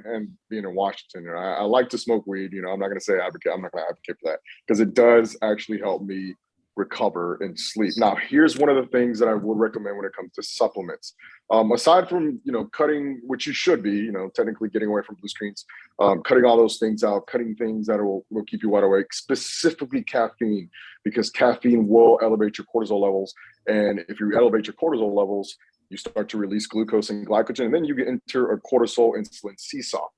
and being in Washington, I like to smoke weed. You know, I'm not going to say advocate. I'm not going to advocate for that because it does actually help me recover and sleep. Now, here's one of the things that I would recommend when it comes to supplements. Aside from, you know, cutting, which you should be, you know, technically getting away from blue screens, cutting all those things out, cutting things that will keep you wide awake, specifically caffeine, because caffeine will elevate your cortisol levels. And if you elevate your cortisol levels, you start to release glucose and glycogen, and then you get into a cortisol insulin seesaw,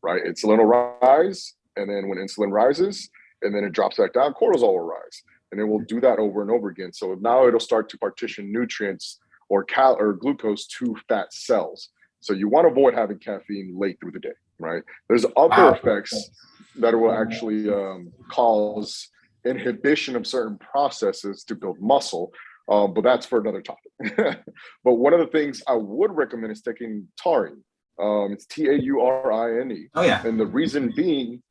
right? Insulin will rise, and then when insulin rises, and then it drops back down, cortisol will rise. And it will do that over and over again. So now it'll start to partition nutrients or glucose to fat cells. So you want to avoid having caffeine late through the day, right? There's other effects that will actually cause inhibition of certain processes to build muscle, but that's for another topic. But one of the things I would recommend is taking taurine. It's Taurine. Oh yeah. And the reason being,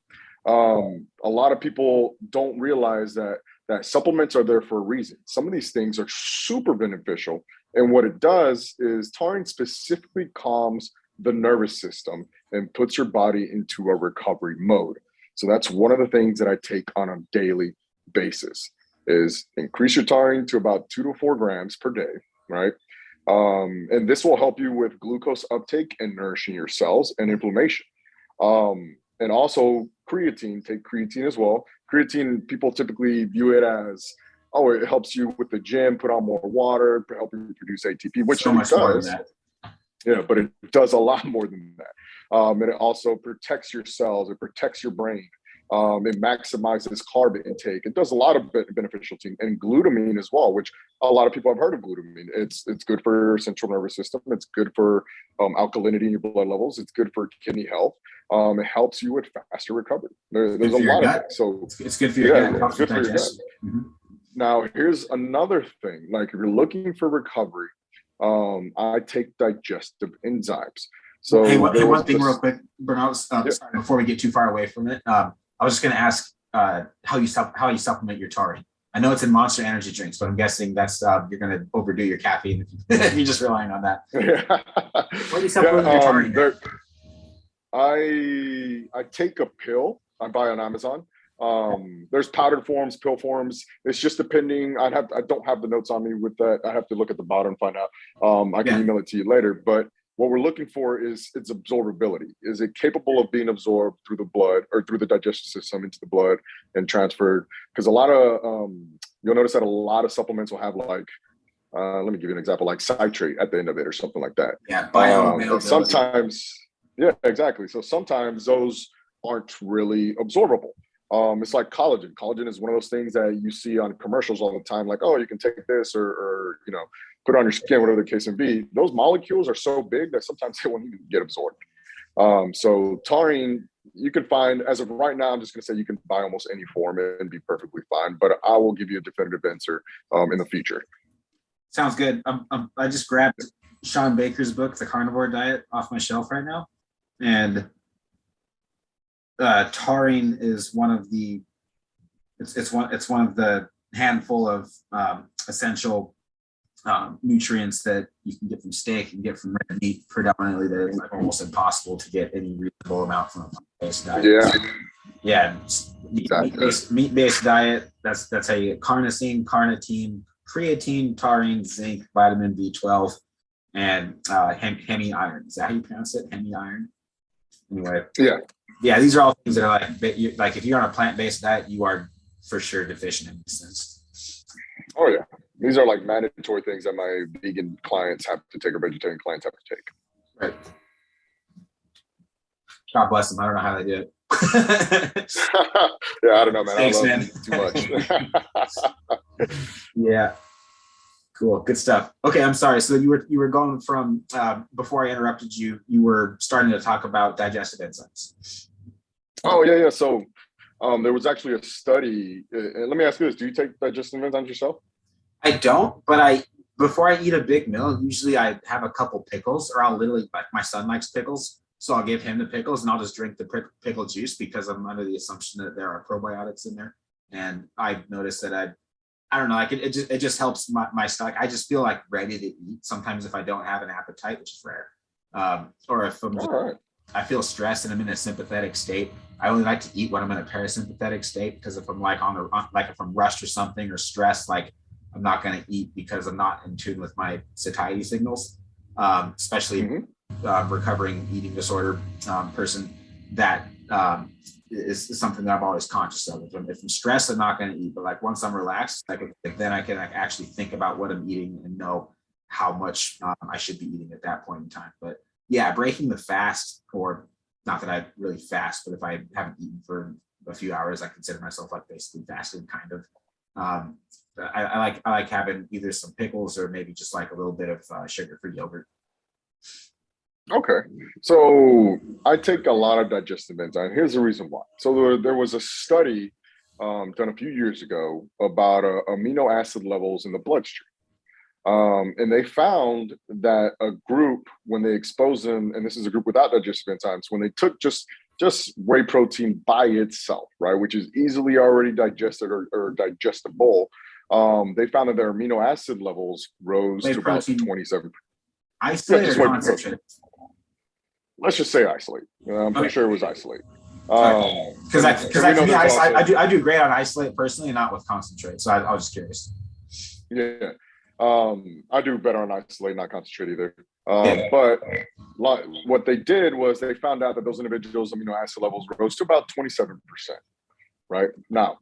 a lot of people don't realize that supplements are there for a reason. Some of these things are super beneficial. And what it does is taurine specifically calms the nervous system and puts your body into a recovery mode. So that's one of the things that I take on a daily basis is increase your taurine to about 2 to 4 grams per day, right? And this will help you with glucose uptake and nourishing your cells and inflammation. And also creatine, take creatine as well. Creatine, people typically view it as, oh, it helps you with the gym, put on more water, help you produce ATP, which so much more than that. Yeah, but it does a lot more than that. And it also protects your cells, it protects your brain. It maximizes carb intake. It does a lot of beneficial things, and glutamine as well, which a lot of people have heard of glutamine. It's good for your central nervous system. It's good for alkalinity in your blood levels. It's good for kidney health. It helps you with faster recovery. There's a lot of things. So it's good for your gut. It's good for your gut. Now, here's another thing. Like, if you're looking for recovery, I take digestive enzymes. So one thing real quick, Bernardo, sorry, before we get too far away from it, I was just going to ask how you supplement your taurine. I know it's in Monster Energy drinks, but I'm guessing that's you're going to overdo your caffeine if you're just relying on that. What do you supplement your taurine? I take a pill. I buy on Amazon. There's powdered forms, pill forms. It's just depending. I don't have the notes on me with that. I have to look at the bottom and find out. I can email it to you later. But what we're looking for is its absorbability. Is it capable of being absorbed through the blood or through the digestive system into the blood and transferred? Because a lot of you'll notice that a lot of supplements will have like let me give you an example, like citrate at the end of it or something like that. Yeah, bioavailability. Sometimes, yeah, exactly. So sometimes those aren't really absorbable. It's like collagen. Collagen is one of those things that you see on commercials all the time, like, oh, you can take this or you know, put it on your skin, whatever the case may be. Those molecules are so big that sometimes they won't even get absorbed. So taurine, you can find, as of right now, I'm just going to say you can buy almost any form and be perfectly fine, but I will give you a definitive answer in the future. Sounds good. I just grabbed Sean Baker's book, The Carnivore Diet, off my shelf right now. And taurine is one of the handful of essential nutrients that you can get from steak and get from red meat predominantly, that is like almost impossible to get any reasonable amount from a plant-based diet. Yeah, meat-based diet. That's how you get carnosine, carnitine, creatine, taurine, zinc, vitamin B12, and hemi iron. Is that how you pronounce it? Hemi iron. Anyway. Yeah, these are all things that are like if you're on a plant-based diet, you are for sure deficient in this sense. Oh yeah, these are like mandatory things that my vegan clients have to take or vegetarian clients have to take. Right. God bless them. I don't know how they do it. Yeah, I don't know, man. Thanks, I love man. too much. Yeah. Cool. Good stuff. Okay, I'm sorry. So you were going from before I interrupted you, you were starting to talk about digestive enzymes. Oh yeah. So there was actually a study. Let me ask you this: do you take digestive enzymes yourself? I don't, but before I eat a big meal, usually I have a couple pickles, or I'll literally, like, my son likes pickles, so I'll give him the pickles and I'll just drink the pickle juice because I'm under the assumption that there are probiotics in there. And I noticed that I don't know, like it just helps my stomach. I just feel like ready to eat sometimes if I don't have an appetite, which is rare. Or if I feel stressed and I'm in a sympathetic state, I only like to eat when I'm in a parasympathetic state, because if I'm like if I'm rushed or something or stressed, like I'm not going to eat because I'm not in tune with my satiety signals, especially recovering eating disorder person. That is something that I'm always conscious of. If I'm stressed, I'm not going to eat. But like once I'm relaxed, then I can actually think about what I'm eating and know how much I should be eating at that point in time. But yeah, breaking the fast, or not that I really fast, but if I haven't eaten for a few hours, I consider myself like basically fasting, kind of. I like having either some pickles or maybe just like a little bit of sugar-free yogurt. Okay, so I take a lot of digestive enzymes. Here's the reason why. So there was a study done a few years ago about amino acid levels in the bloodstream. And they found that a group, when they exposed them, and this is a group without digestive enzymes, when they took just whey protein by itself, right, which is easily already digested or digestible, they found that their amino acid levels rose to about 27%. Isolate or concentrate? Let's just say isolate. I'm pretty sure it was isolate. Because I do great on isolate personally, and not with concentrate. So I was just curious. Yeah. I do better on isolate, not concentrate either. But what they did was they found out that those individuals' amino acid levels rose to about 27%. Right now,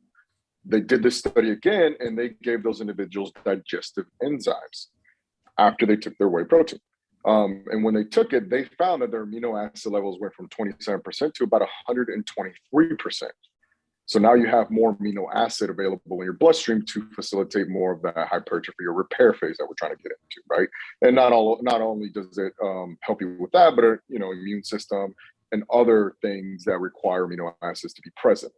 they did this study again, and they gave those individuals digestive enzymes after they took their whey protein. And when they took it, they found that their amino acid levels went from 27% to about 123%. So now you have more amino acid available in your bloodstream to facilitate more of that hypertrophy or repair phase that we're trying to get into, right? And not only does it help you with that, but immune system and other things that require amino acids to be present.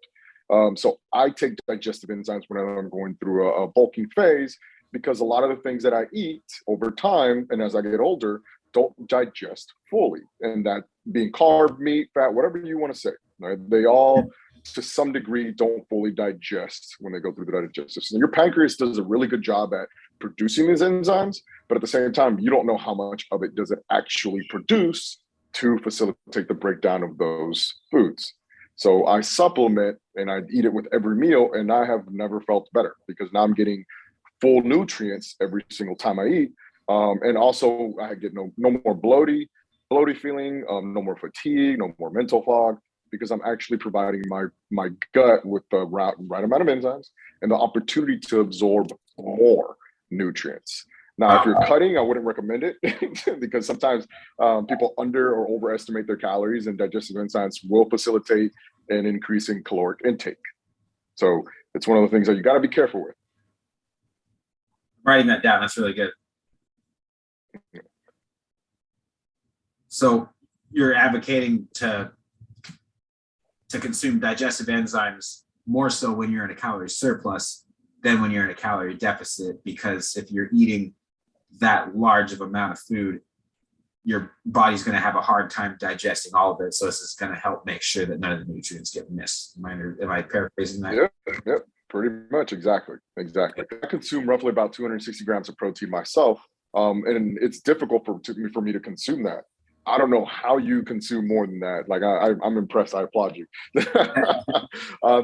So I take digestive enzymes when I'm going through a bulking phase, because a lot of the things that I eat over time and as I get older don't digest fully. And that being carb, meat, fat, whatever you want to say, right? They all, to some degree, don't fully digest when they go through the digestive system. Your pancreas does a really good job at producing these enzymes, but at the same time, you don't know how much of it does it actually produce to facilitate the breakdown of those foods. So I supplement and I eat it with every meal, and I have never felt better because now I'm getting full nutrients every single time I eat. And also I get no more bloaty feeling, no more fatigue, no more mental fog, because I'm actually providing my gut with the right amount of enzymes and the opportunity to absorb more nutrients. Now, if you're cutting, I wouldn't recommend it because sometimes people under or overestimate their calories, and digestive enzymes will facilitate an increase in caloric intake. So it's one of the things that you got to be careful with. Writing that down, that's really good. So you're advocating to consume digestive enzymes more so when you're in a calorie surplus than when you're in a calorie deficit, because if you're eating that large of amount of food, your body's going to have a hard time digesting all of it. So this is going to help make sure that none of the nutrients get missed. Am I paraphrasing that? Yep, pretty much. Exactly. I consume roughly about 260 grams of protein myself. And it's difficult for me to consume that. I don't know how you consume more than that. Like I'm impressed. I applaud you.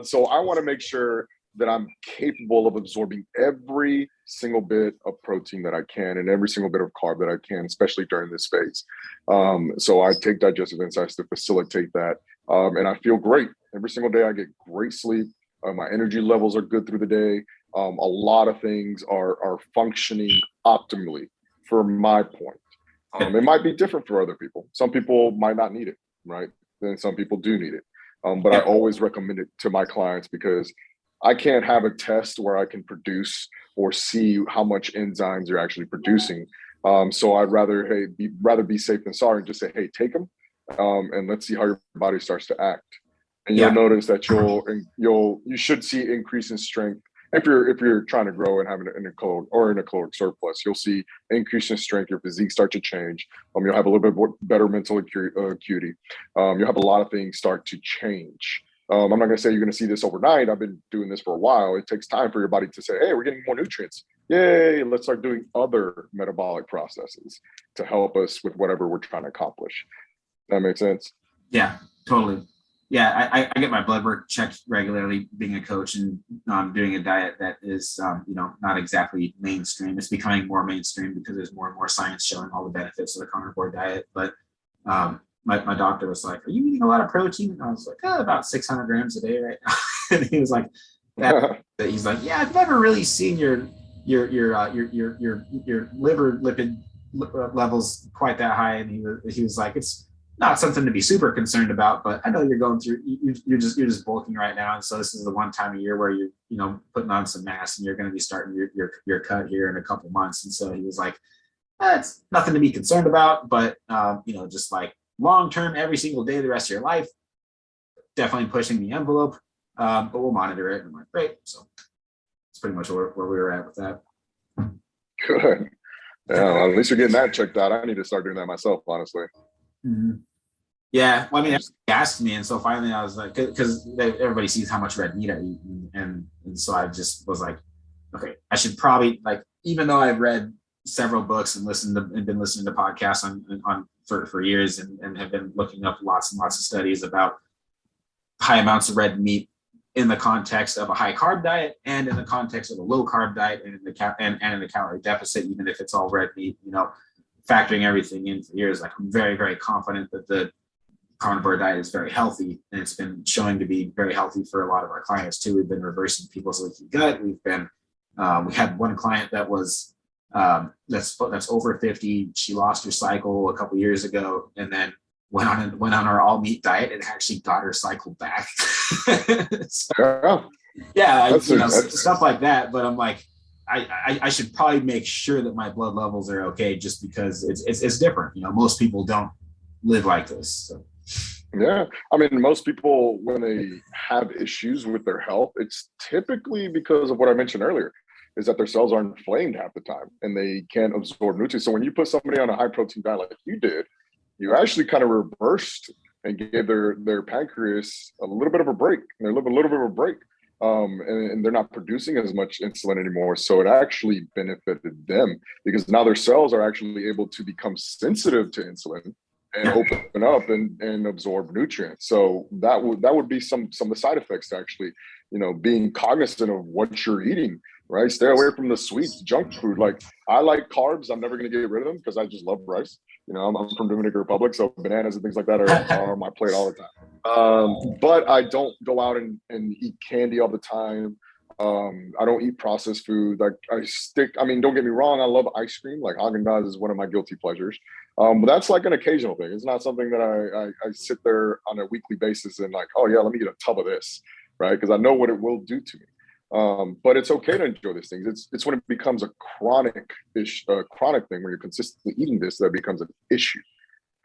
So I want to make sure that I'm capable of absorbing every single bit of protein that I can and every single bit of carb that I can, especially during this phase. So I take digestive enzymes to facilitate that. And I feel great. Every single day I get great sleep. My energy levels are good through the day. A lot of things are functioning optimally for my point. It might be different for other people. Some people might not need it, right? Then some people do need it. But I always recommend it to my clients because I can't have a test where I can produce or see how much enzymes you're actually producing. So I'd rather be safe than sorry and just say, hey, take them, and let's see how your body starts to act. And you'll notice that you should see increase in strength. If you're trying to grow and having in a caloric surplus, you'll see increase in strength. Your physique start to change. You'll have a little bit more, better mental acuity. You'll have a lot of things start to change. I'm not going to say you're going to see this overnight. I've been doing this for a while. It takes time for your body to say, hey, we're getting more nutrients. Yay, let's start doing other metabolic processes to help us with whatever we're trying to accomplish. That makes sense? Yeah, totally. Yeah, I get my blood work checked regularly being a coach and doing a diet that is, not exactly mainstream. It's becoming more mainstream because there's more and more science showing all the benefits of the carnivore diet. But my doctor was like, are you eating a lot of protein? And I was like, about 600 grams a day right now. And he was like, he's like, yeah, I've never really seen your liver lipid levels quite that high. And he was like, it's not something to be super concerned about, but I know you're going through, you're just bulking right now. And so this is the one time a year where you're, putting on some mass and you're going to be starting your cut here in a couple months. And so he was like, it's nothing to be concerned about, but, just like long-term, every single day, the rest of your life, definitely pushing the envelope, but we'll monitor it. And I'm like, great. So that's pretty much where we were at with that. Good. Yeah, at least you're getting that checked out. I need to start doing that myself, honestly. Mm-hmm. Yeah, well, I mean, he asked me, and so finally I was like, because everybody sees how much red meat I eat, and so I just was like, okay, I should probably, like, even though I've read several books and been listening to podcasts on for years and have been looking up lots and lots of studies about high amounts of red meat in the context of a high carb diet and in the context of a low carb diet and in the calorie deficit, even if it's all red meat, factoring everything in for years, like I'm very, very confident that the carnivore diet is very healthy, and it's been showing to be very healthy for a lot of our clients too. We've been reversing people's leaky gut. We've been, we had one client that was, that's over 50. She lost her cycle a couple years ago, and then went on our all meat diet and actually got her cycle back. Stuff like that. But I'm like, I should probably make sure that my blood levels are okay, just because it's different. Most people don't live like this. So. Yeah. I mean, most people, when they have issues with their health, it's typically because of what I mentioned earlier, is that their cells are inflamed half the time and they can't absorb nutrients. So when you put somebody on a high protein diet like you did, you actually kind of reversed and gave their pancreas a little bit of a break. They're living a little bit of a break. And they're not producing as much insulin anymore. So it actually benefited them because now their cells are actually able to become sensitive to insulin and open up and absorb nutrients. So that would be some of the side effects to actually, being cognizant of what you're eating, right? Stay away from the sweets, junk food. Like, I like carbs. I'm never going to get rid of them because I just love rice. I'm from Dominican Republic, so bananas and things like that are on my plate all the time. But I don't go out and eat candy all the time. I don't eat processed food. Like, don't get me wrong, I love ice cream. Like, Haagen-Dazs is one of my guilty pleasures. But that's like an occasional thing. It's not something that I sit there on a weekly basis and like, oh yeah, let me get a tub of this, right? Because I know what it will do to me. But it's okay to enjoy these things. It's when it becomes a chronic thing, when you're consistently eating this, that becomes an issue,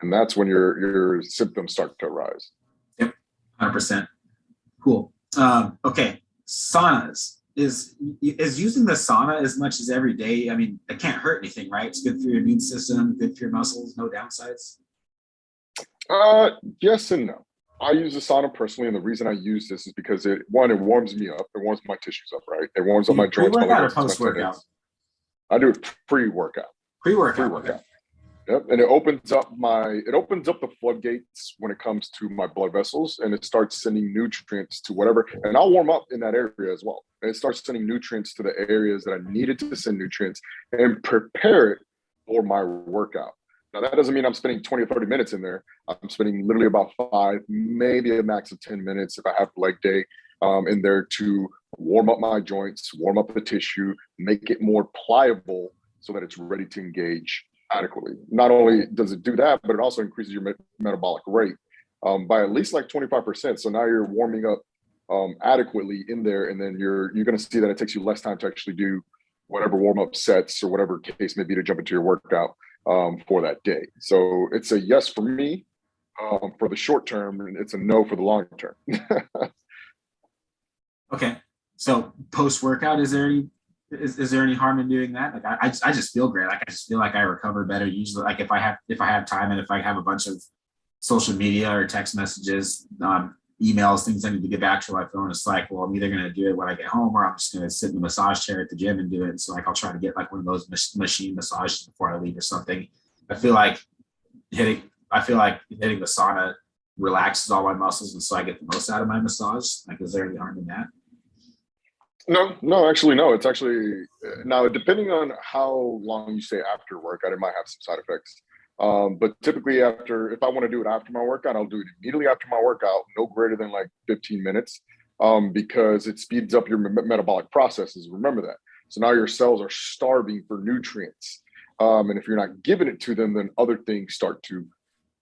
and that's when your symptoms start to arise. Yep, 100%. Cool. Okay, saunas. Is using the sauna as much as every day? I mean, it can't hurt anything, right? It's good for your immune system, good for your muscles, no downsides. Yes and no. I use the sauna personally, and the reason I use this is because it warms me up. It warms my tissues up, right? It warms up my joints. Pre-workout or post-workout? I do it pre-workout. Pre-workout. Okay. Yep. And it opens up the floodgates when it comes to my blood vessels, and it starts sending nutrients to whatever. And I'll warm up in that area as well. And it starts sending nutrients to the areas that I needed to send nutrients and prepare it for my workout. Now, that doesn't mean I'm spending 20 or 30 minutes in there. I'm spending literally about 5, maybe a max of 10 minutes if I have leg day in there to warm up my joints, warm up the tissue, make it more pliable so that it's ready to engage adequately. Not only does it do that, but it also increases your metabolic rate by at least like 25%. So now you're warming up adequately in there, and then you're going to see that it takes you less time to actually do whatever warm-up sets or whatever case may be to jump into your workout for that day. So it's a yes for me for the short term, and it's a no for the long term. Okay, so post-workout, is there any harm in doing that? Like, I just feel great. Like, I just feel like I recover better usually. Like, if I have time and if I have a bunch of social media or text messages, emails, things I need to get back to my phone, it's like, well, I'm either going to do it when I get home, or I'm just going to sit in the massage chair at the gym and do it. So like, I'll try to get like one of those machine massages before I leave or something. I feel like hitting the sauna relaxes all my muscles, and so I get the most out of my massage. Like, is there any harm in that? No, actually, no. It's actually, now, depending on how long you stay after workout, it might have some side effects. But typically if I want to do it after my workout, I'll do it immediately after my workout, no greater than like 15 minutes, because it speeds up your metabolic processes. Remember that. So now your cells are starving for nutrients. And if you're not giving it to them, then other things start to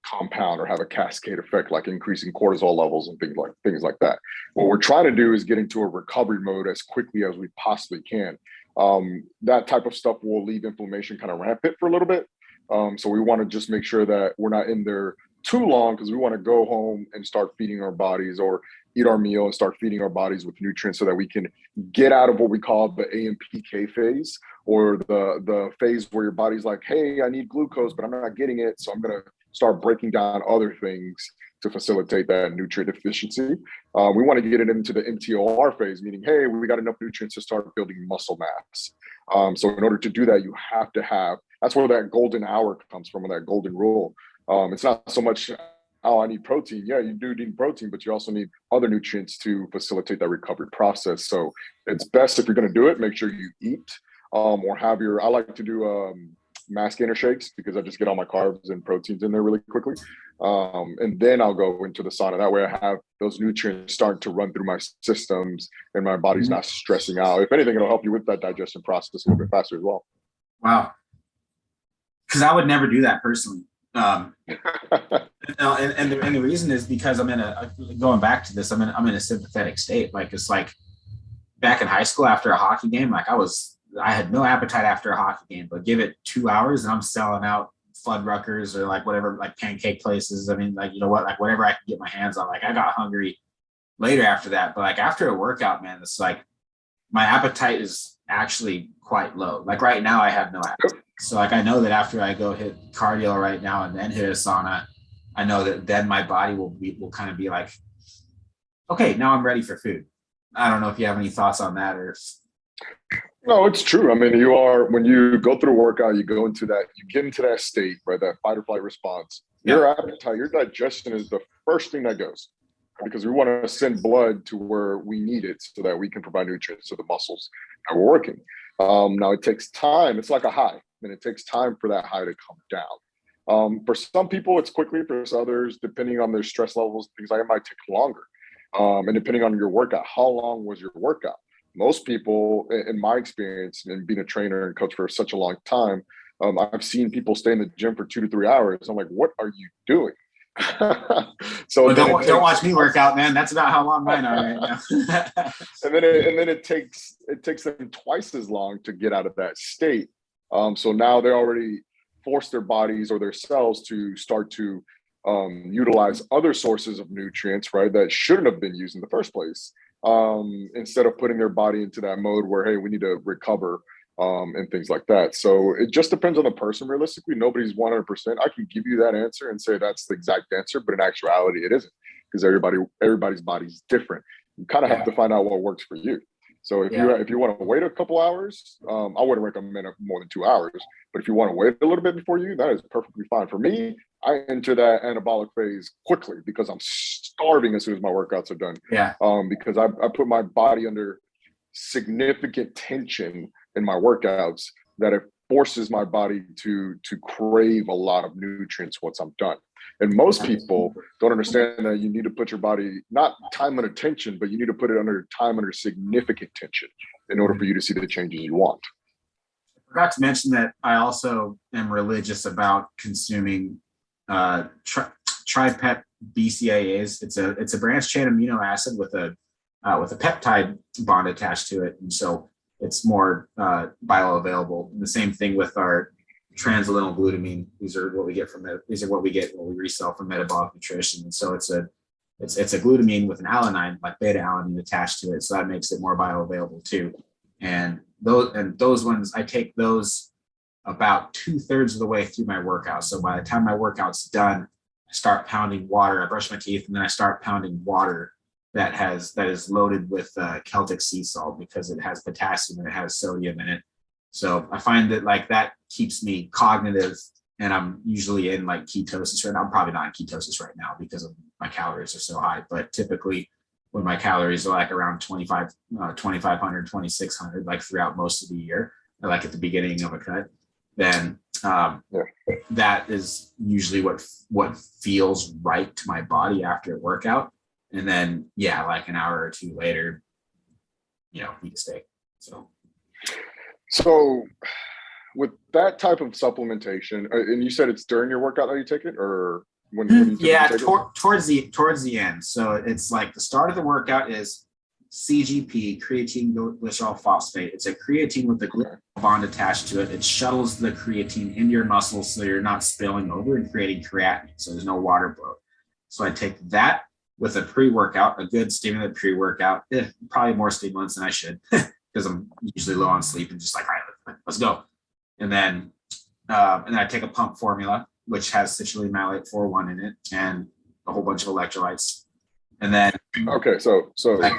compound or have a cascade effect, like increasing cortisol levels and things like that. What we're trying to do is get into a recovery mode as quickly as we possibly can. That type of stuff will leave inflammation kind of rampant for a little bit. So we want to just make sure that we're not in there too long, because we want to go home and start feeding our bodies, or eat our meal and start feeding our bodies with nutrients, so that we can get out of what we call the AMPK phase, or the phase where your body's like, hey, I need glucose, but I'm not getting it. So I'm going to start breaking down other things to facilitate that nutrient deficiency. We want to get it into the MTOR phase, meaning, hey, we got enough nutrients to start building muscle mass. So in order to do that, you have to have, that's where that golden hour comes from, that golden rule. It's not so much, oh, I need protein. Yeah, you do need protein, but you also need other nutrients to facilitate that recovery process. So it's best, if you're going to do it, make sure you eat, or have I like to do mass gainer shakes, because I just get all my carbs and proteins in there really quickly. And then I'll go into the sauna. That way I have those nutrients starting to run through my systems, and my body's not stressing out. If anything, it'll help you with that digestion process a little bit faster as well. Wow. Because I would never do that personally. And the reason is because I'm going back to this, I'm in a sympathetic state. Like, it's like back in high school after a hockey game, like I had no appetite after a hockey game, but give it 2 hours and I'm selling out Fuddruckers or like whatever, like pancake places. I mean, like, you know what, like whatever I can get my hands on. Like I got hungry later after that, but like after a workout, man, it's like my appetite is actually quite low. Like right now I have no appetite. So like I know that after I go hit cardio right now and then hit a sauna, I know that then my body will kind of be like, okay, now I'm ready for food. I don't know if you have any thoughts on that or. No, it's true. I mean, you are, when you go through a workout, you get into that state, right? That fight or flight response. Your appetite, your digestion is the first thing that goes, because we want to send blood to where we need it so that we can provide nutrients to the muscles that we're working. Now it takes time. It's like a high, and it takes time for that high to come down. For some people, it's quickly. For others, depending on their stress levels, things like it might take longer. And depending on your workout, how long was your workout? Most people, in my experience, and being a trainer and coach for such a long time, I've seen people stay in the gym for 2 to 3 hours. I'm like, what are you doing? So well, don't watch me work out, man. That's about how long mine are right now. and then it takes them twice as long to get out of that state. So now they already force their bodies or their cells to start to utilize other sources of nutrients, right, that shouldn't have been used in the first place. Instead of putting their body into that mode where, hey, we need to recover and things like that. So it just depends on the person. Realistically, nobody's 100%. I can give you that answer and say that's the exact answer, but in actuality, it isn't, because everybody's body's different. You kind of have to find out what works for you. So if you want to wait a couple hours, I wouldn't recommend more than 2 hours. But if you want to wait a little bit before you, that is perfectly fine. For me, I enter that anabolic phase quickly because I'm starving as soon as my workouts are done. Yeah. Because I put my body under significant tension in my workouts that it forces my body to crave a lot of nutrients once I'm done. And most people don't understand that you need to put your body, not time under tension, but you need to put it under significant tension in order for you to see the changes you want. I forgot to mention that I also am religious about consuming tripep BCAAs. It's a branched chain amino acid with a peptide bond attached to it, and so it's more bioavailable. And the same thing with our transalenal glutamine. These are what we get when we resell from metabolic nutrition. And so it's a glutamine with an alanine, like beta alanine attached to it. So that makes it more bioavailable too. And those ones, I take those about 2/3 of the way through my workout. So by the time my workout's done, I start pounding water. I brush my teeth and then I start pounding water that is loaded with Celtic sea salt, because it has potassium and it has sodium in it. So I find that like that keeps me cognitive, and I'm usually in like ketosis right now. I'm probably not in ketosis right now because of my calories are so high, but typically when my calories are like around 2,500, 2,600, like throughout most of the year, or like at the beginning of a cut, then that is usually what feels right to my body after a workout. And then, like an hour or two later, eat a steak. So with that type of supplementation, and you said it's during your workout that you take it, or when you take it? towards the end. So it's like the start of the workout is CGP, creatine glycerol phosphate. It's a creatine with a glycerol bond attached to it. It shuttles the creatine into your muscles so you're not spilling over and creating creatinine, so there's no water bloat. So I take that with a pre-workout, a good stimulant pre-workout, probably more stimulants than I should, because I'm usually low on sleep and just like, all right, let's go. And then I take a pump formula, which has citrulline malate 4-1 in it and a whole bunch of electrolytes. And then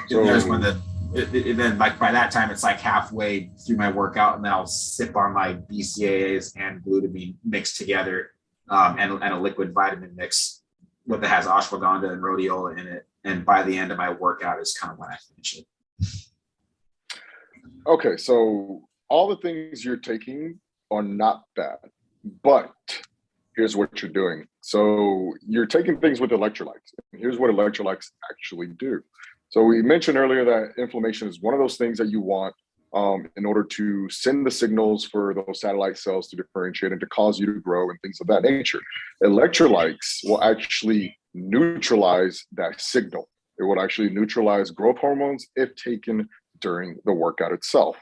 there's when then like by that time it's like halfway through my workout, and then I'll sip on my BCAAs and glutamine mixed together, and a liquid vitamin mix that has ashwagandha and rhodiola in it. And by the end of my workout is kind of when I finish it. Okay, so all the things you're taking are not bad, but here's what you're doing. So you're taking things with electrolytes. Here's what electrolytes actually do. So we mentioned earlier that inflammation is one of those things that you want in order to send the signals for those satellite cells to differentiate and to cause you to grow and things of that nature. Electrolytes will actually neutralize that signal. It will actually neutralize growth hormones if taken during the workout itself.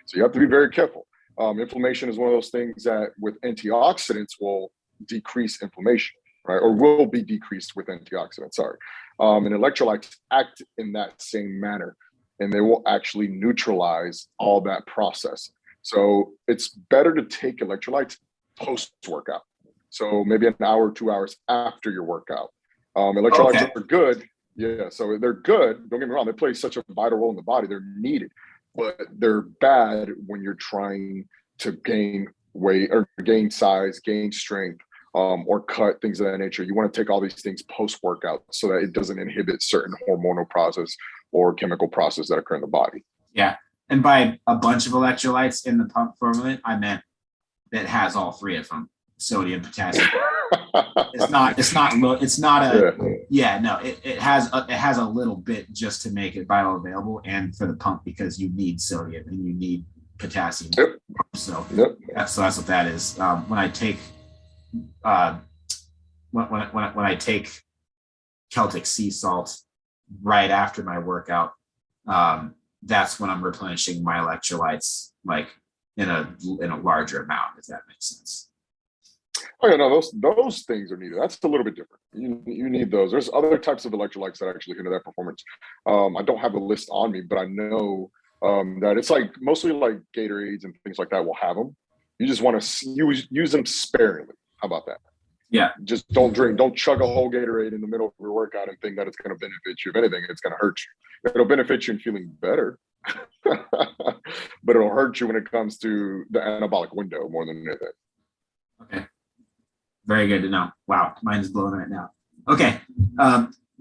So you have to be very careful. Inflammation is one of those things that with antioxidants will decrease inflammation, right? Or will be decreased with antioxidants, sorry. And electrolytes act in that same manner, and they will actually neutralize all that process. So it's better to take electrolytes post-workout. So maybe an hour or 2 hours after your workout. Electrolytes are good. Yeah, so they're good. Don't get me wrong. They play such a vital role in the body. They're needed, but they're bad when you're trying to gain weight or gain size, gain strength, or cut, things of that nature. You want to take all these things post-workout so that it doesn't inhibit certain hormonal process or chemical process that occur in the body. Yeah. And by a bunch of electrolytes in the pump formula, I meant that has all three of them: sodium, potassium. It has a little bit just to make it bioavailable and for the pump, because you need sodium and you need potassium. Yep. So Yep. that's what that is. When I take when I take Celtic sea salt right after my workout, that's when I'm replenishing my electrolytes, like in a larger amount, if that makes sense. Oh yeah, no, those things are needed. That's a little bit different. You need those. There's other types of electrolytes that actually hinder that performance. I don't have a list on me, but I know that it's like mostly like Gatorades and things like that will have them. You just want to use them sparingly. How about that? Yeah. Just don't chug a whole Gatorade in the middle of your workout and think that it's going to benefit you. If anything, it's going to hurt you. It'll benefit you in feeling better, but it'll hurt you when it comes to the anabolic window more than anything. Okay. Very good to know. Wow, mine's blown right now. Okay.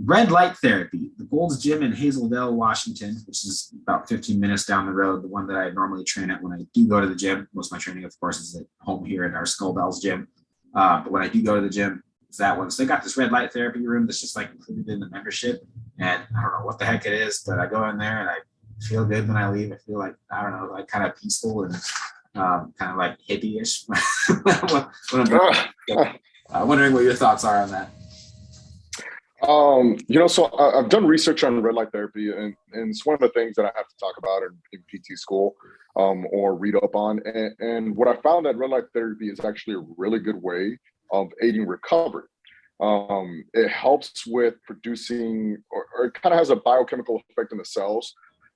Red light therapy. The Gold's Gym in Hazeldale, Washington, which is about 15 minutes down the road, the one that I normally train at when I do go to the gym. Most of my training, of course, is at home here at our Skullbellz gym. But when I do go to the gym, it's that one. So they got this red light therapy room that's just like included in the membership. And I don't know what the heck it is, but I go in there and I feel good when I leave. I feel like, I don't know, like kind of peaceful and kind of like hippie-ish. Wondering what your thoughts are on that. So I've done research on red light therapy, and it's one of the things that I have to talk about in PT school or read up on. And what I found that red light therapy is actually a really good way of aiding recovery. It helps with producing, or it kind of has a biochemical effect in the cells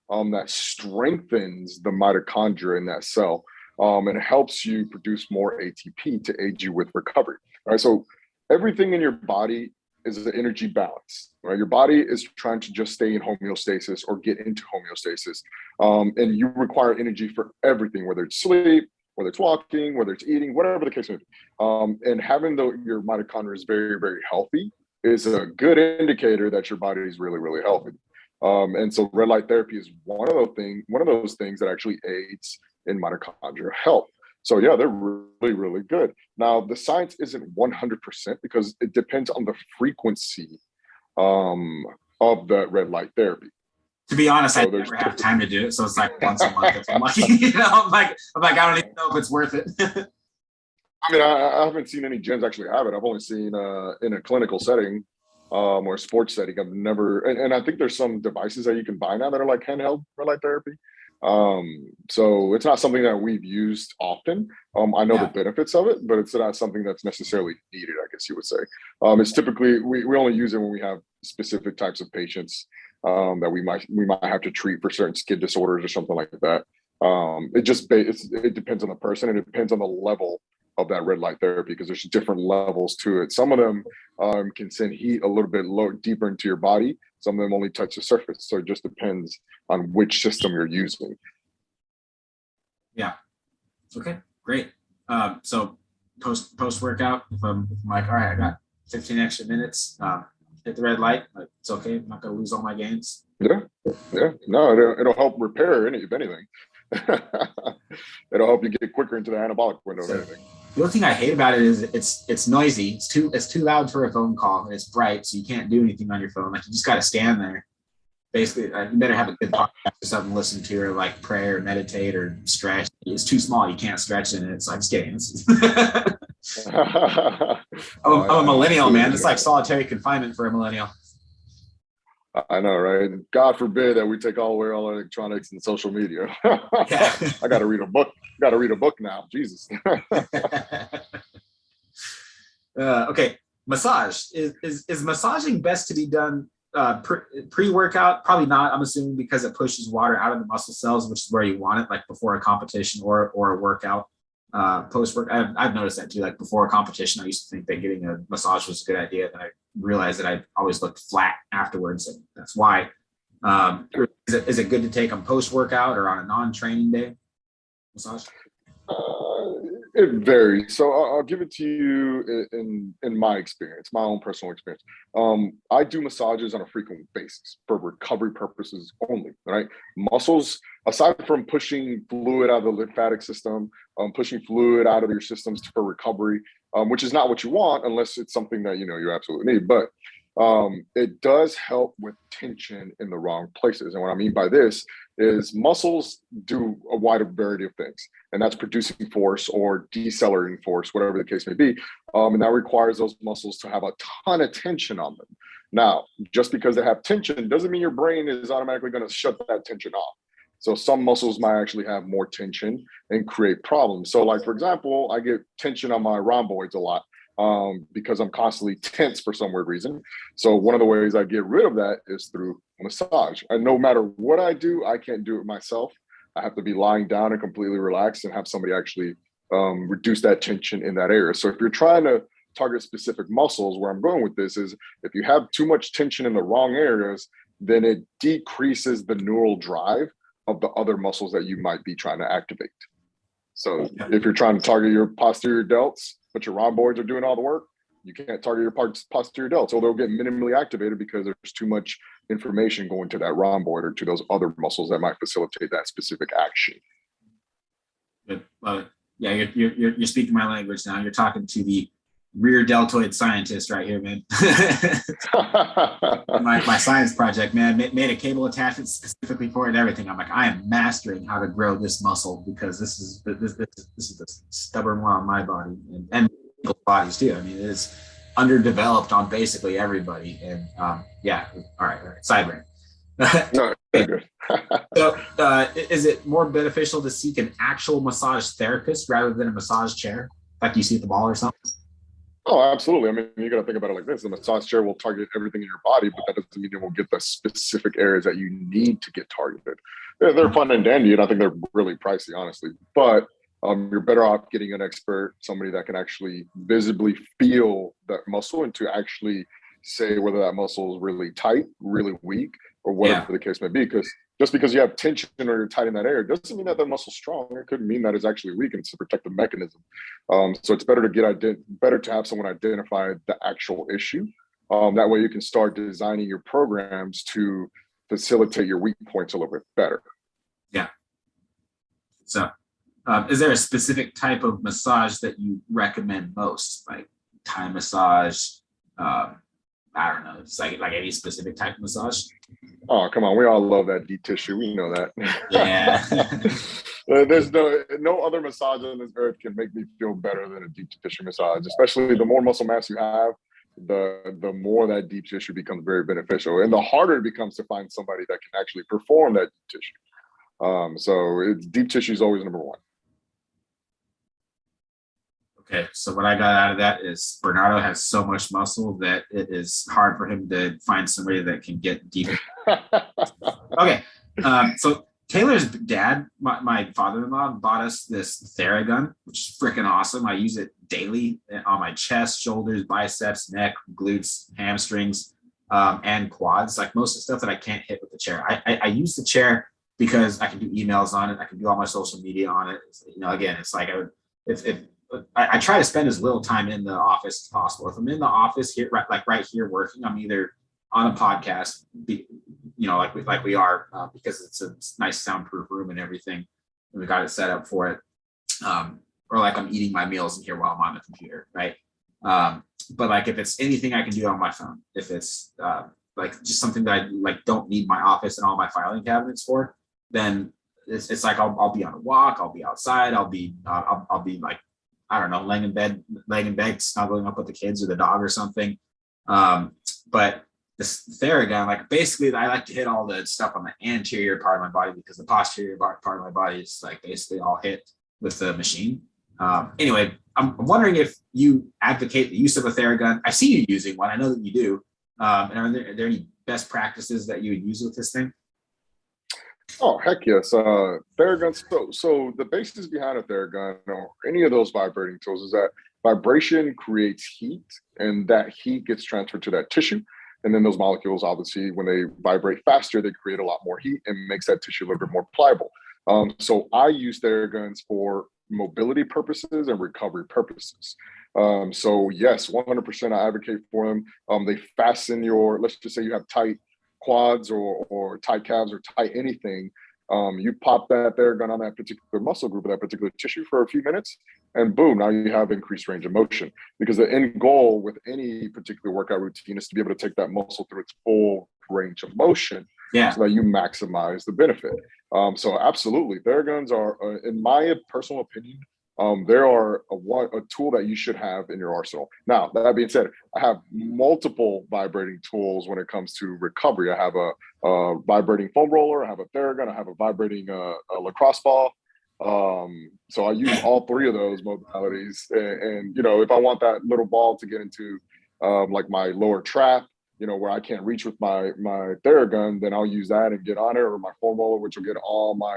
that strengthens the mitochondria in that cell. And it helps you produce more ATP to aid you with recovery. All right, so everything in your body is an energy balance, right? Your body is trying to just stay in homeostasis or get into homeostasis. And you require energy for everything, whether it's sleep, whether it's walking, whether it's eating, whatever the case may be. And having your mitochondria is very, very healthy is a good indicator that your body is really, really healthy. And so red light therapy is one of those things that actually aids in mitochondrial health. So yeah, they're really, really good. Now, the science isn't 100% because it depends on the frequency of the red light therapy. To be honest, I never have time to do it, so it's like once a month if I'm lucky. I'm like, I don't even know if it's worth it. I mean, I haven't seen any gyms actually have it. I've only seen in a clinical setting or a sports setting. I've never, and I think there's some devices that you can buy now that are like handheld red light therapy. So it's not something that we've used often. I know the benefits of it, but it's not something that's necessarily needed, I guess you would say. It's typically, we only use it when we have specific types of patients that we might have to treat for certain skin disorders or something like that. It depends on the person, and it depends on the level of that red light therapy, because there's different levels to it. Some of them can send heat a little bit deeper into your body. Some of them only touch the surface. So it just depends on which system you're using. Yeah. Okay, great. So post workout, if I'm like, all right, I got 15 extra minutes, hit the red light, like, it's okay. I'm not going to lose all my gains. Yeah. No, it'll help repair if anything. It'll help you get quicker into the anabolic window. So, the only thing I hate about it is it's noisy. It's too loud for a phone call. It's bright, so you can't do anything on your phone. Like, you just got to stand there. Basically, you better have a good podcast or something to listen to, or like pray or meditate or stretch. It's too small. You can't stretch in it. It's like, just kidding. I'm a millennial, man. It's like solitary confinement for a millennial. I know, right? God forbid that we take away all electronics and social media. I got to read a book. Got to read a book now. Jesus. Okay, massage is massaging best to be done pre-workout? Probably not. I'm assuming because it pushes water out of the muscle cells, which is where you want it, like before a competition or a workout. Post-work, I've noticed that too. Like before a competition, I used to think that getting a massage was a good idea, and I realized that I always looked flat afterwards. And that's why. Is it good to take them post-workout or on a non-training day? Massage? It varies. So I'll give it to you in my experience, my own personal experience. I do massages on a frequent basis for recovery purposes only, right? Muscles, aside from pushing fluid out of the lymphatic system, pushing fluid out of your systems for recovery, which is not what you want unless it's something that, you absolutely need. But it does help with tension in the wrong places. And what I mean by this is muscles do a wide variety of things, and that's producing force or decelerating force, whatever the case may be. And that requires those muscles to have a ton of tension on them. Now, just because they have tension doesn't mean your brain is automatically going to shut that tension off. So some muscles might actually have more tension and create problems. So like, for example, I get tension on my rhomboids a lot. Because I'm constantly tense for some weird reason. So one of the ways I get rid of that is through massage. And no matter what I do, I can't do it myself. I have to be lying down and completely relaxed and have somebody actually reduce that tension in that area. So if you're trying to target specific muscles, where I'm going with this is if you have too much tension in the wrong areas, then it decreases the neural drive of the other muscles that you might be trying to activate. So if you're trying to target your posterior delts, but your rhomboids are doing all the work, you can't target your posterior delts, so they'll get minimally activated because there's too much information going to that rhomboid or to those other muscles that might facilitate that specific action. Good. Yeah, you're speaking my language now. You're talking to the rear deltoid scientist right here, man. my science project, man, made a cable attachment specifically for it and everything. I'm like, I am mastering how to grow this muscle because this is the stubborn one on my body and bodies too. I mean, it is underdeveloped on basically everybody. And yeah, all right, sideburn. No, good. So, is it more beneficial to seek an actual massage therapist rather than a massage chair, like you see at the mall or something? Oh, absolutely. I mean, you got to think about it like this. The massage chair will target everything in your body, but that doesn't mean it will get the specific areas that you need to get targeted. They're fun and dandy, and I think they're really pricey, honestly. But you're better off getting an expert, somebody that can actually visibly feel that muscle and to actually say whether that muscle is really tight, really weak, or whatever the case may be. Because just because you have tension or you're tight in that area doesn't mean that the muscle's strong. It could mean that it's actually weak and it's a protective mechanism. So it's better to have someone identify the actual issue. That way you can start designing your programs to facilitate your weak points a little bit better. Yeah. So is there a specific type of massage that you recommend most, like Thai massage? I don't know. It's like any specific type of massage. Oh, come on. We all love that deep tissue. We know that. Yeah. There's no other massage on this earth can make me feel better than a deep tissue massage, especially the more muscle mass you have, the more that deep tissue becomes very beneficial. And the harder it becomes to find somebody that can actually perform that deep tissue. So deep tissue is always number one. Okay, so what I got out of that is Bernardo has so much muscle that it is hard for him to find somebody that can get deep. Okay, so Taylor's dad, my father-in-law, bought us this Theragun, which is freaking awesome. I use it daily on my chest, shoulders, biceps, neck, glutes, hamstrings, and quads. Like most of the stuff that I can't hit with the chair. I use the chair because I can do emails on it. I can do all my social media on it. Again, it's like I try to spend as little time in the office as possible. If I'm in the office here, right here working, I'm either on a podcast, like we are, because it's a nice soundproof room and everything, and we got it set up for it. Or like I'm eating my meals in here while I'm on the computer, right? But like if it's anything I can do on my phone, if it's like just something that I don't need my office and all my filing cabinets for, then it's like I'll be on a walk, I'll be outside, I'll be like, I don't know, laying in bed, snuggling up with the kids or the dog or something. But this Theragun, like basically I like to hit all the stuff on the anterior part of my body because the posterior part of my body is like basically all hit with the machine. Anyway, I'm wondering if you advocate the use of a Theragun. I see you using one. I know that you do. And are there any best practices that you would use with this thing? Oh, heck yes. Theragun. So the basis behind a Theragun or any of those vibrating tools is that vibration creates heat, and that heat gets transferred to that tissue. And then those molecules, obviously, when they vibrate faster, they create a lot more heat and makes that tissue a little bit more pliable. So I use Theraguns for mobility purposes and recovery purposes. So yes, 100% I advocate for them. They fasten your, let's just say you have tight quads or tight calves or tight anything. You pop that Theragun on that particular muscle group or that particular tissue for a few minutes, and boom, now you have increased range of motion. Because the end goal with any particular workout routine is to be able to take that muscle through its full range of motion, so that you maximize the benefit. So absolutely, Theraguns are, in my personal opinion, they are a tool that you should have in your arsenal. Now, that being said, I have multiple vibrating tools when it comes to recovery. I have a vibrating foam roller, I have a Theragun, I have a vibrating a lacrosse ball. So I use all three of those modalities. And you know, if I want that little ball to get into like my lower trap, you know, where I can't reach with my Theragun, then I'll use that and get on it, or my foam roller, which will get all my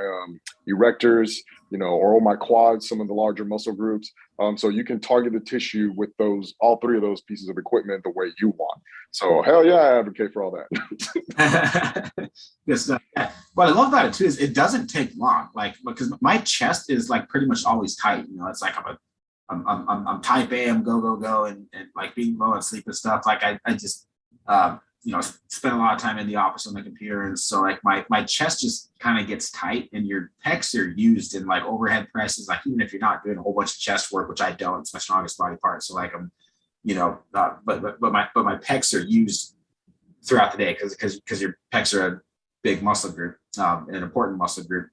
erectors, you know, or all my quads, some of the larger muscle groups. So you can target the tissue with all three of those pieces of equipment the way you want. So hell yeah, I advocate for all that. Good stuff. Yeah. What I love about it too is it doesn't take long. Like, because my chest is like pretty much always tight. You know, it's like I'm type A, I'm go, and like being low on sleep and stuff. Like I just you know, spend a lot of time in the office on the computer, and so like my chest just kind of gets tight, and your pecs are used in like overhead presses. Like even if you're not doing a whole bunch of chest work, which I don't, it's my strongest body part. So like I'm, you know, but my pecs are used throughout the day because your pecs are a big muscle group, an important muscle group.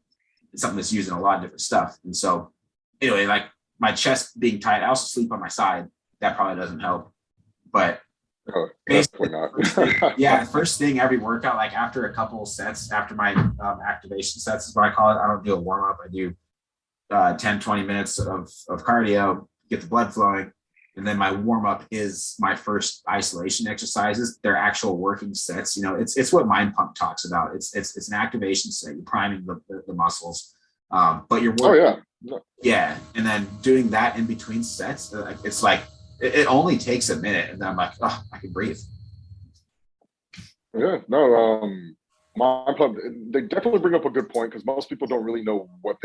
It's something that's used in a lot of different stuff. And so anyway, like my chest being tight, I also sleep on my side. That probably doesn't help, but Oh, definitely not. yeah, first thing every workout, like after a couple of sets, after my activation sets is what I call it. I don't do a warm up. I do 10-20 minutes of cardio, get the blood flowing, and then my warm up is my first isolation exercises. They're actual working sets. You know, it's what Mind Pump talks about. It's an activation set. You're priming the muscles, but you're working. Oh yeah, yeah, and then doing that in between sets, it's like. It only takes a minute, and then I'm like, oh, I can breathe. Yeah, no, they definitely bring up a good point, because most people don't really know what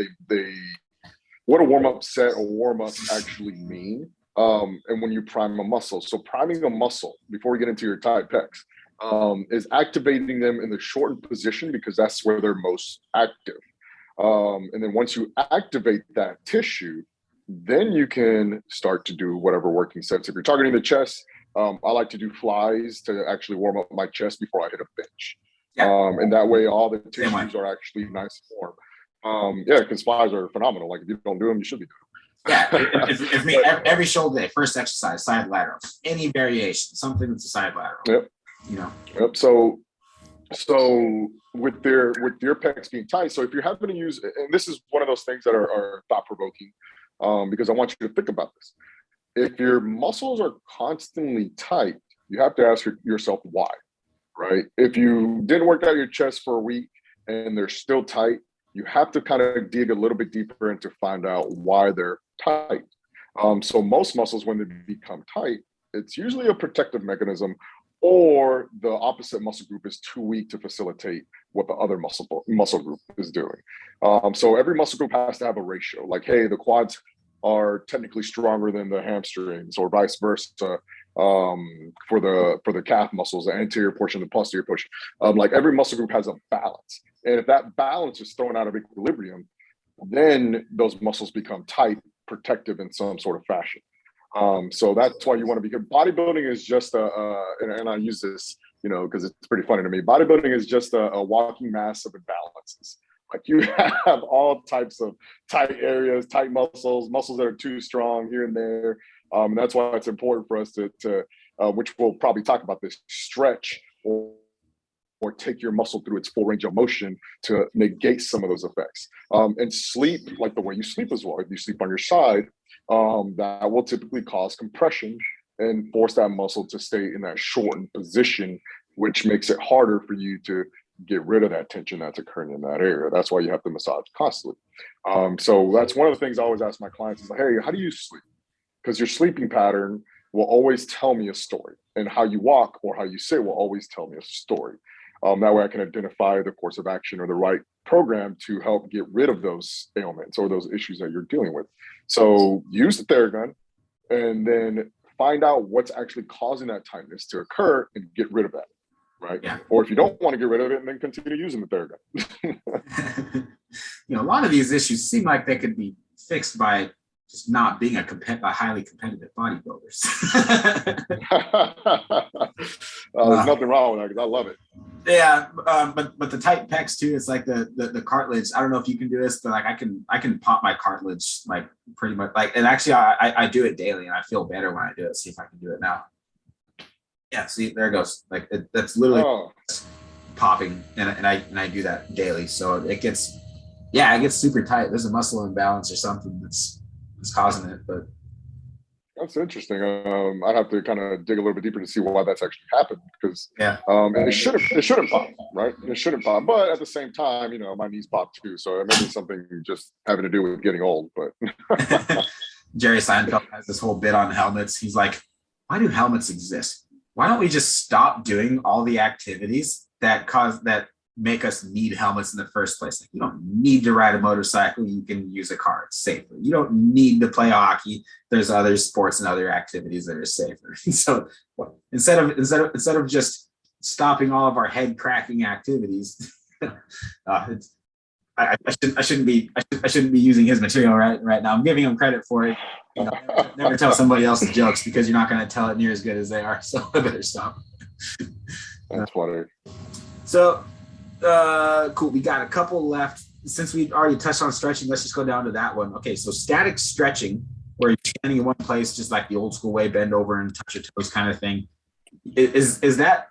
what a warm-up set or warm-up actually mean. And when you prime a muscle. So priming a muscle before we get into your tight pecs is activating them in the shortened position, because that's where they're most active. And then once you activate that tissue, then you can start to do whatever working sets. If you're targeting the chest, I like to do flies to actually warm up my chest before I hit a bench. Yeah. And that way all the tissues are actually nice and warm. Yeah, because flies are phenomenal. Like if you don't do them, you should be doing them. Yeah, every shoulder day, first exercise, side lateral, any variation, something that's a side lateral. Yep. You know. Yep. So with your pecs being tight, so if you're having to use, and this is one of those things that are thought provoking. Because I want you to think about this. If your muscles are constantly tight, you have to ask yourself why, right? If you didn't work out your chest for a week and they're still tight, you have to kind of dig a little bit deeper and to find out why they're tight. So most muscles, when they become tight, it's usually a protective mechanism, or the opposite muscle group is too weak to facilitate what the other muscle group is doing. So every muscle group has to have a ratio. Like, hey, the quads are technically stronger than the hamstrings, or vice versa. For the calf muscles, the anterior portion, the posterior portion. Like every muscle group has a balance, and if that balance is thrown out of equilibrium, then those muscles become tight, protective in some sort of fashion. So that's why you want to be good. Bodybuilding is just and I use this, you know, because it's pretty funny to me. Bodybuilding is just a walking mass of imbalances. Like you have all types of tight areas, tight muscles that are too strong here and there. And that's why it's important for us to which we'll probably talk about this, stretch or or take your muscle through its full range of motion to negate some of those effects. And sleep, like the way you sleep as well. If you sleep on your side, that will typically cause compression and force that muscle to stay in that shortened position, which makes it harder for you to get rid of that tension that's occurring in that area. That's why you have to massage constantly. So that's one of the things I always ask my clients is, like, hey, how do you sleep? Because your sleeping pattern will always tell me a story, and how you walk or how you sit will always tell me a story. That way I can identify the course of action or the right program to help get rid of those ailments or those issues that you're dealing with. So use the Theragun and then find out what's actually causing that tightness to occur and get rid of that, right? Yeah. Or if you don't want to get rid of it, then continue using the Theragun. A lot of these issues seem like they could be fixed by just not being a highly competitive bodybuilders. There's nothing wrong with that because I love it. Yeah, but the tight pecs too. It's like the cartilage. I don't know if you can do this, but like I can pop my cartilage like pretty much like. And actually, I do it daily, and I feel better when I do it. See if I can do it now. Yeah, see, there it goes. Like that's literally popping, and I do that daily. So it gets super tight. There's a muscle imbalance or something that's causing it, but that's interesting. I'd have to kind of dig a little bit deeper to see why that's actually happened, because it shouldn't pop, right? It shouldn't pop, but at the same time, my knees pop too, so it may be something just having to do with getting old. But Jerry Seinfeld has this whole bit on helmets. He's like, why do helmets exist? Why don't we just stop doing all the activities that make us need helmets in the first place? Like, you don't need to ride a motorcycle. You can use a car. It's safer. You don't need to play hockey. There's other sports and other activities that are safer. So instead of just stopping all of our head cracking activities, I shouldn't be using his material right now. I'm giving him credit for it. Never tell somebody else's jokes, because you're not going to tell it near as good as they are. So I better stop. That's funny. So cool. We got a couple left. Since we already touched on stretching, let's just go down to that one. Okay, so static stretching, where you're standing in one place, just like the old school way, bend over and touch your toes kind of thing. Is that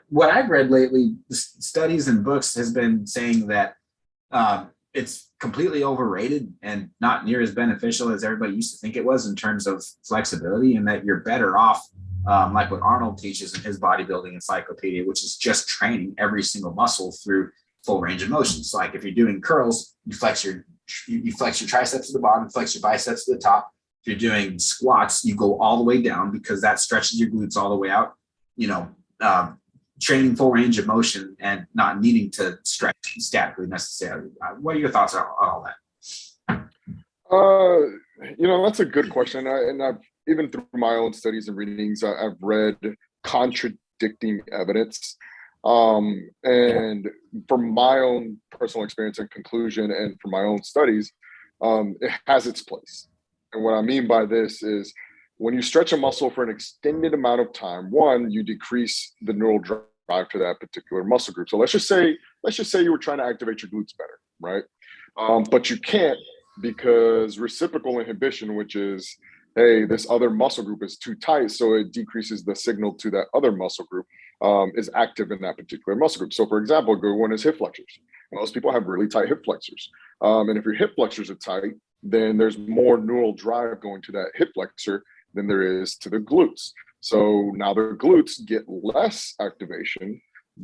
what I've read lately? Studies and books has been saying that it's completely overrated and not near as beneficial as everybody used to think it was in terms of flexibility, and that you're better off like what Arnold teaches in his bodybuilding encyclopedia, which is just training every single muscle through full range of motion. So like if you're doing curls, you flex your triceps to the bottom, flex your biceps to the top. If you're doing squats, you go all the way down, because that stretches your glutes all the way out. Training full range of motion and not needing to stretch statically necessarily. What are your thoughts on all that? That's a good question. I've even through my own studies and readings, I've read contradicting evidence. And from my own personal experience and conclusion, and from my own studies, it has its place. And what I mean by this is, when you stretch a muscle for an extended amount of time, one, you decrease the neural drive to that particular muscle group. So let's just say you were trying to activate your glutes better, right? But you can't, because reciprocal inhibition, which is, hey, this other muscle group is too tight, so it decreases the signal to that other muscle group, is active in that particular muscle group. So for example, a good one is hip flexors. Most people have really tight hip flexors. And if your hip flexors are tight, then there's more neural drive going to that hip flexor than there is to the glutes. So now the glutes get less activation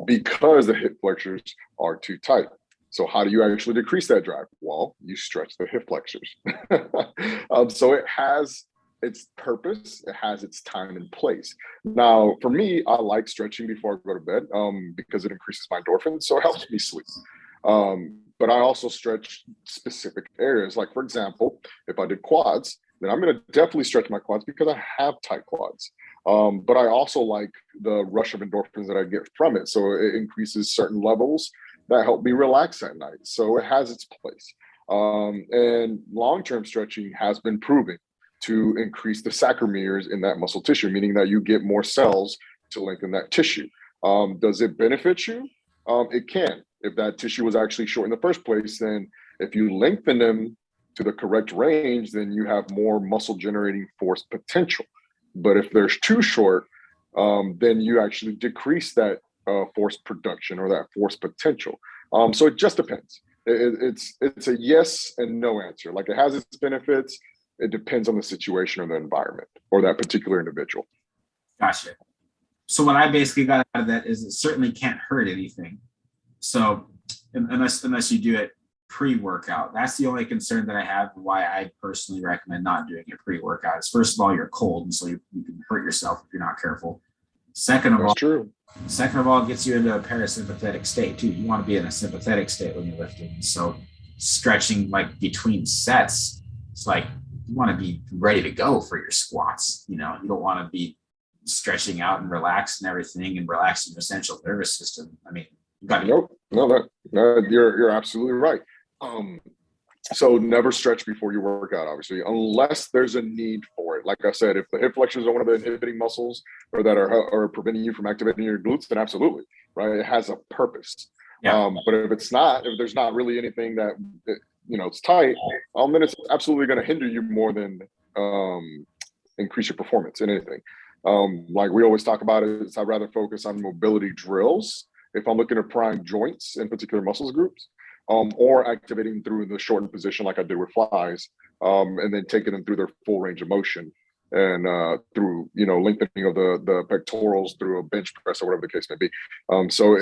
because the hip flexors are too tight. So how do you actually decrease that drive? Well, you stretch the hip flexors. So it has its purpose, it has its time and place. Now, for me, I like stretching before I go to bed because it increases my endorphins, so it helps me sleep. But I also stretch specific areas. Like, for example, if I did quads, then I'm going to definitely stretch my quads because I have tight quads. But I also like the rush of endorphins that I get from it. So it increases certain levels that help me relax at night. So it has its place. And long-term stretching has been proven to increase the sarcomeres in that muscle tissue, meaning that you get more cells to lengthen that tissue. Does it benefit you? It can. If that tissue was actually short in the first place, then if you lengthen them to the correct range, then you have more muscle generating force potential. But if they're too short, then you actually decrease that force production or that force potential. So it just depends. It's a yes and no answer. Like, it has its benefits. It depends on the situation or the environment or that particular individual. Gotcha. So what I basically got out of that is it certainly can't hurt anything. So unless you do it pre-workout, that's the only concern that I have. Why I personally recommend not doing it pre-workout is, first of all, you're cold, and so you can hurt yourself if you're not careful. Second of all, it gets you into a parasympathetic state too. You want to be in a sympathetic state when you're lifting. So stretching like between sets, it's like you want to be ready to go for your squats. You know, you don't want to be stretching out and relaxed and everything and relaxing your central nervous system. I mean, you got to. You're absolutely right. So never stretch before you work out, obviously, unless there's a need for it. Like I said, if the hip flexors are one of the inhibiting muscles or that are preventing you from activating your glutes, then absolutely, right? It has a purpose. Yeah. But if it's not, if there's not really anything that, it's tight, then it's absolutely going to hinder you more than increase your performance in anything. Like we always talk about it, I'd rather focus on mobility drills if I'm looking to prime joints in particular muscles groups. Or activating through the shortened position like I did with flies, and then taking them through their full range of motion and through, lengthening of the pectorals through a bench press or whatever the case may be. So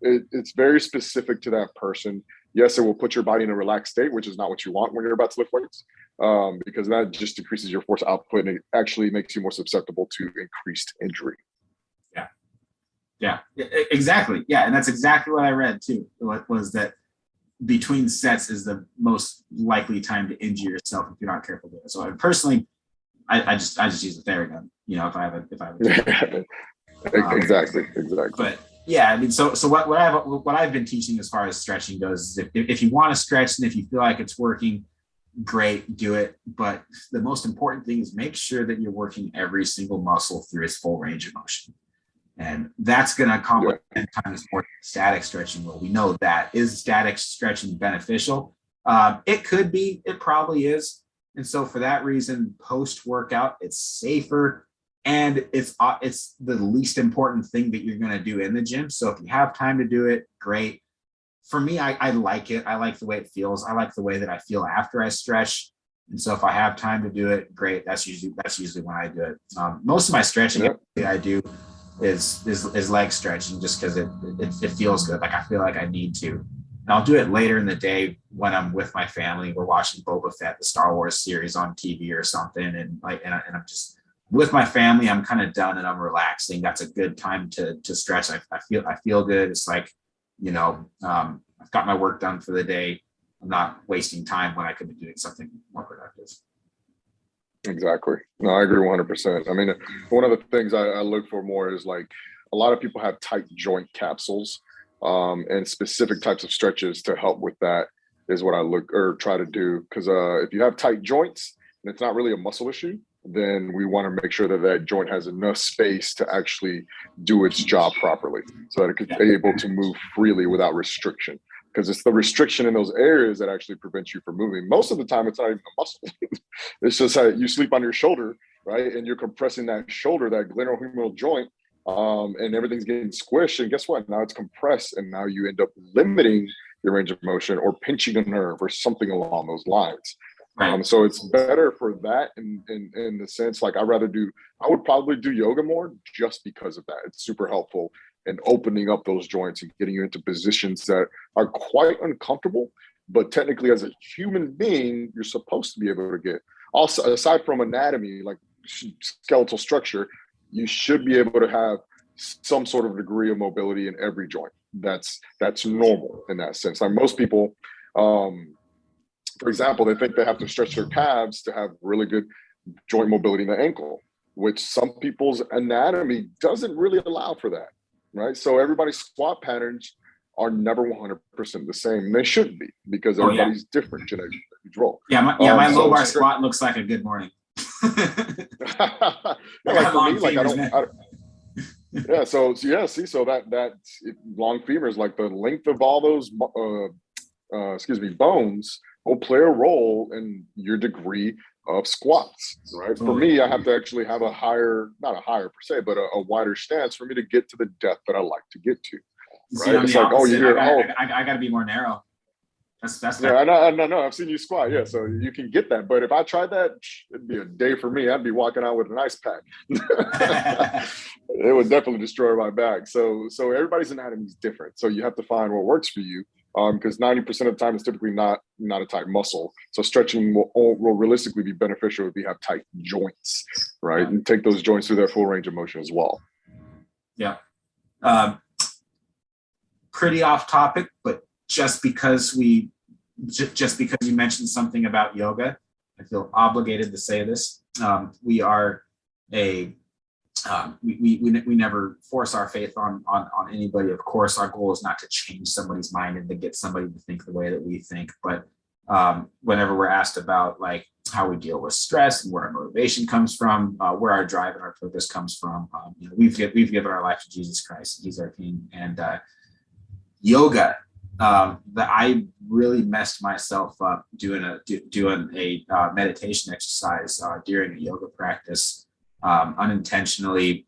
it's very specific to that person. Yes, it will put your body in a relaxed state, which is not what you want when you're about to lift weights, because that just decreases your force output and it actually makes you more susceptible to increased injury. Yeah, exactly. Yeah, and that's exactly what I read too. What was that? Between sets is the most likely time to injure yourself if you're not careful with it. So I personally, I just use the Theragun, if I have a Exactly. But yeah, I mean, so what I've been teaching as far as stretching goes is if you want to stretch and if you feel like it's working, great, do it. But the most important thing is make sure that you're working every single muscle through its full range of motion. And that's going to accomplish 10 times more than static stretching. Well, we know that. Is static stretching beneficial? It could be. It probably is. And so for that reason, post-workout, it's safer and it's the least important thing that you're going to do in the gym. So if you have time to do it, great. For me, I like it. I like the way it feels. I like the way that I feel after I stretch. And so if I have time to do it, great. That's usually when I do it. Most of my stretching I do is leg stretching just because it feels good. Like I feel like I need to. And I'll do it later in the day when I'm with my family. We're watching Boba Fett, the Star Wars series on TV or something. And I'm just with my family, I'm kind of done and I'm relaxing. That's a good time to stretch. I feel good. It's like, I've got my work done for the day. I'm not wasting time when I could be doing something more productive. Exactly. No, I agree 100%. I mean, one of the things I look for more is like a lot of people have tight joint capsules and specific types of stretches to help with that is what I look or try to do. Because if you have tight joints and it's not really a muscle issue, then we want to make sure that joint has enough space to actually do its job properly so that it could be able to move freely without restriction. Because it's the restriction in those areas that actually prevents you from moving. Most of the time, it's not even a muscle. It's just how you sleep on your shoulder, right? And you're compressing that shoulder, that glenohumeral joint, and everything's getting squished. And guess what? Now it's compressed, and now you end up limiting your range of motion or pinching a nerve or something along those lines. Right. So it's better for that in the sense, like I would probably do yoga more just because of that. It's super helpful in opening up those joints and getting you into positions that are quite uncomfortable, but technically as a human being, you're supposed to be able to get. Also, aside from anatomy, like skeletal structure, you should be able to have some sort of degree of mobility in every joint. That's normal in that sense. Like most people, for example, they think they have to stretch their calves to have really good joint mobility in the ankle, which some people's anatomy doesn't really allow for that, right? So everybody's squat patterns are never 100% the same. They should be because everybody's different genetically. My low bar squat looks like a good morning. Like for me, like so that long femurs, like the length of all those bones will play a role in your degree of squats, right? For me, I have to actually have a higher, not a higher per se, but a wider stance for me to get to the depth that I like to get to. See, right? It's like, oh, you hear, I got to be more narrow. That's yeah, I know. I've seen you squat, yeah. So you can get that, but if I tried that, it'd be a day for me. I'd be walking out with an ice pack. It would definitely destroy my back. So everybody's anatomy is different. So you have to find what works for you. Because 90% of the time it's typically not a tight muscle. So stretching will realistically be beneficial if you have tight joints, right? And take those joints through their full range of motion as well. Yeah. Pretty off topic, but just because you mentioned something about yoga, I feel obligated to say this. We are we never force our faith on anybody. Of course, our goal is not to change somebody's mind and to get somebody to think the way that we think. But whenever we're asked about like how we deal with stress and where our motivation comes from, where our drive and our purpose comes from, we've given our life to Jesus Christ. He's our King. And yoga, that I really messed myself up doing a meditation exercise during a yoga practice. Unintentionally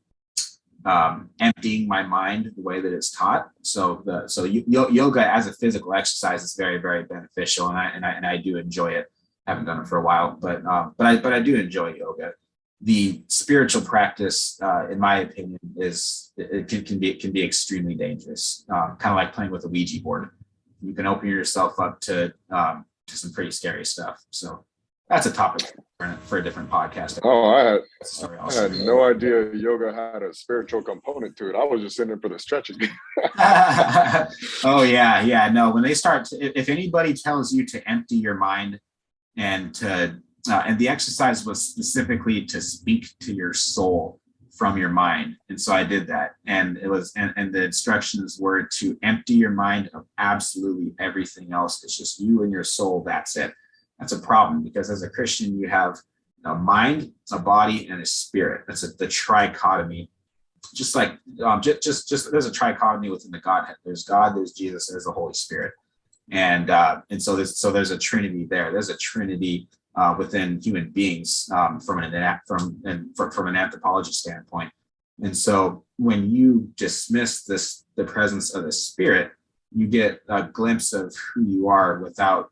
emptying my mind the way that it's taught. So yoga as a physical exercise is very, very beneficial, and I do enjoy it. I haven't done it for a while, but I do enjoy yoga. The spiritual practice, in my opinion, can be extremely dangerous. Kind of like playing with a Ouija board. You can open yourself up to some pretty scary stuff. So that's a topic for a different podcast. Oh, I had no idea yoga had a spiritual component to it. I was just in there for the stretching. Oh yeah. No, when they start, if anybody tells you to empty your mind and the exercise was specifically to speak to your soul from your mind. And so I did that. And it was, and the instructions were to empty your mind of absolutely everything else. It's just you and your soul. That's it. That's a problem, because as a Christian, you have a mind, a body, and a spirit. That's the trichotomy. Just like just there's a trichotomy within the Godhead. There's God, there's Jesus, there's the Holy Spirit, and so there's a Trinity there. There's a Trinity within human beings from an anthropology standpoint. And so when you dismiss the presence of the Spirit, you get a glimpse of who you are without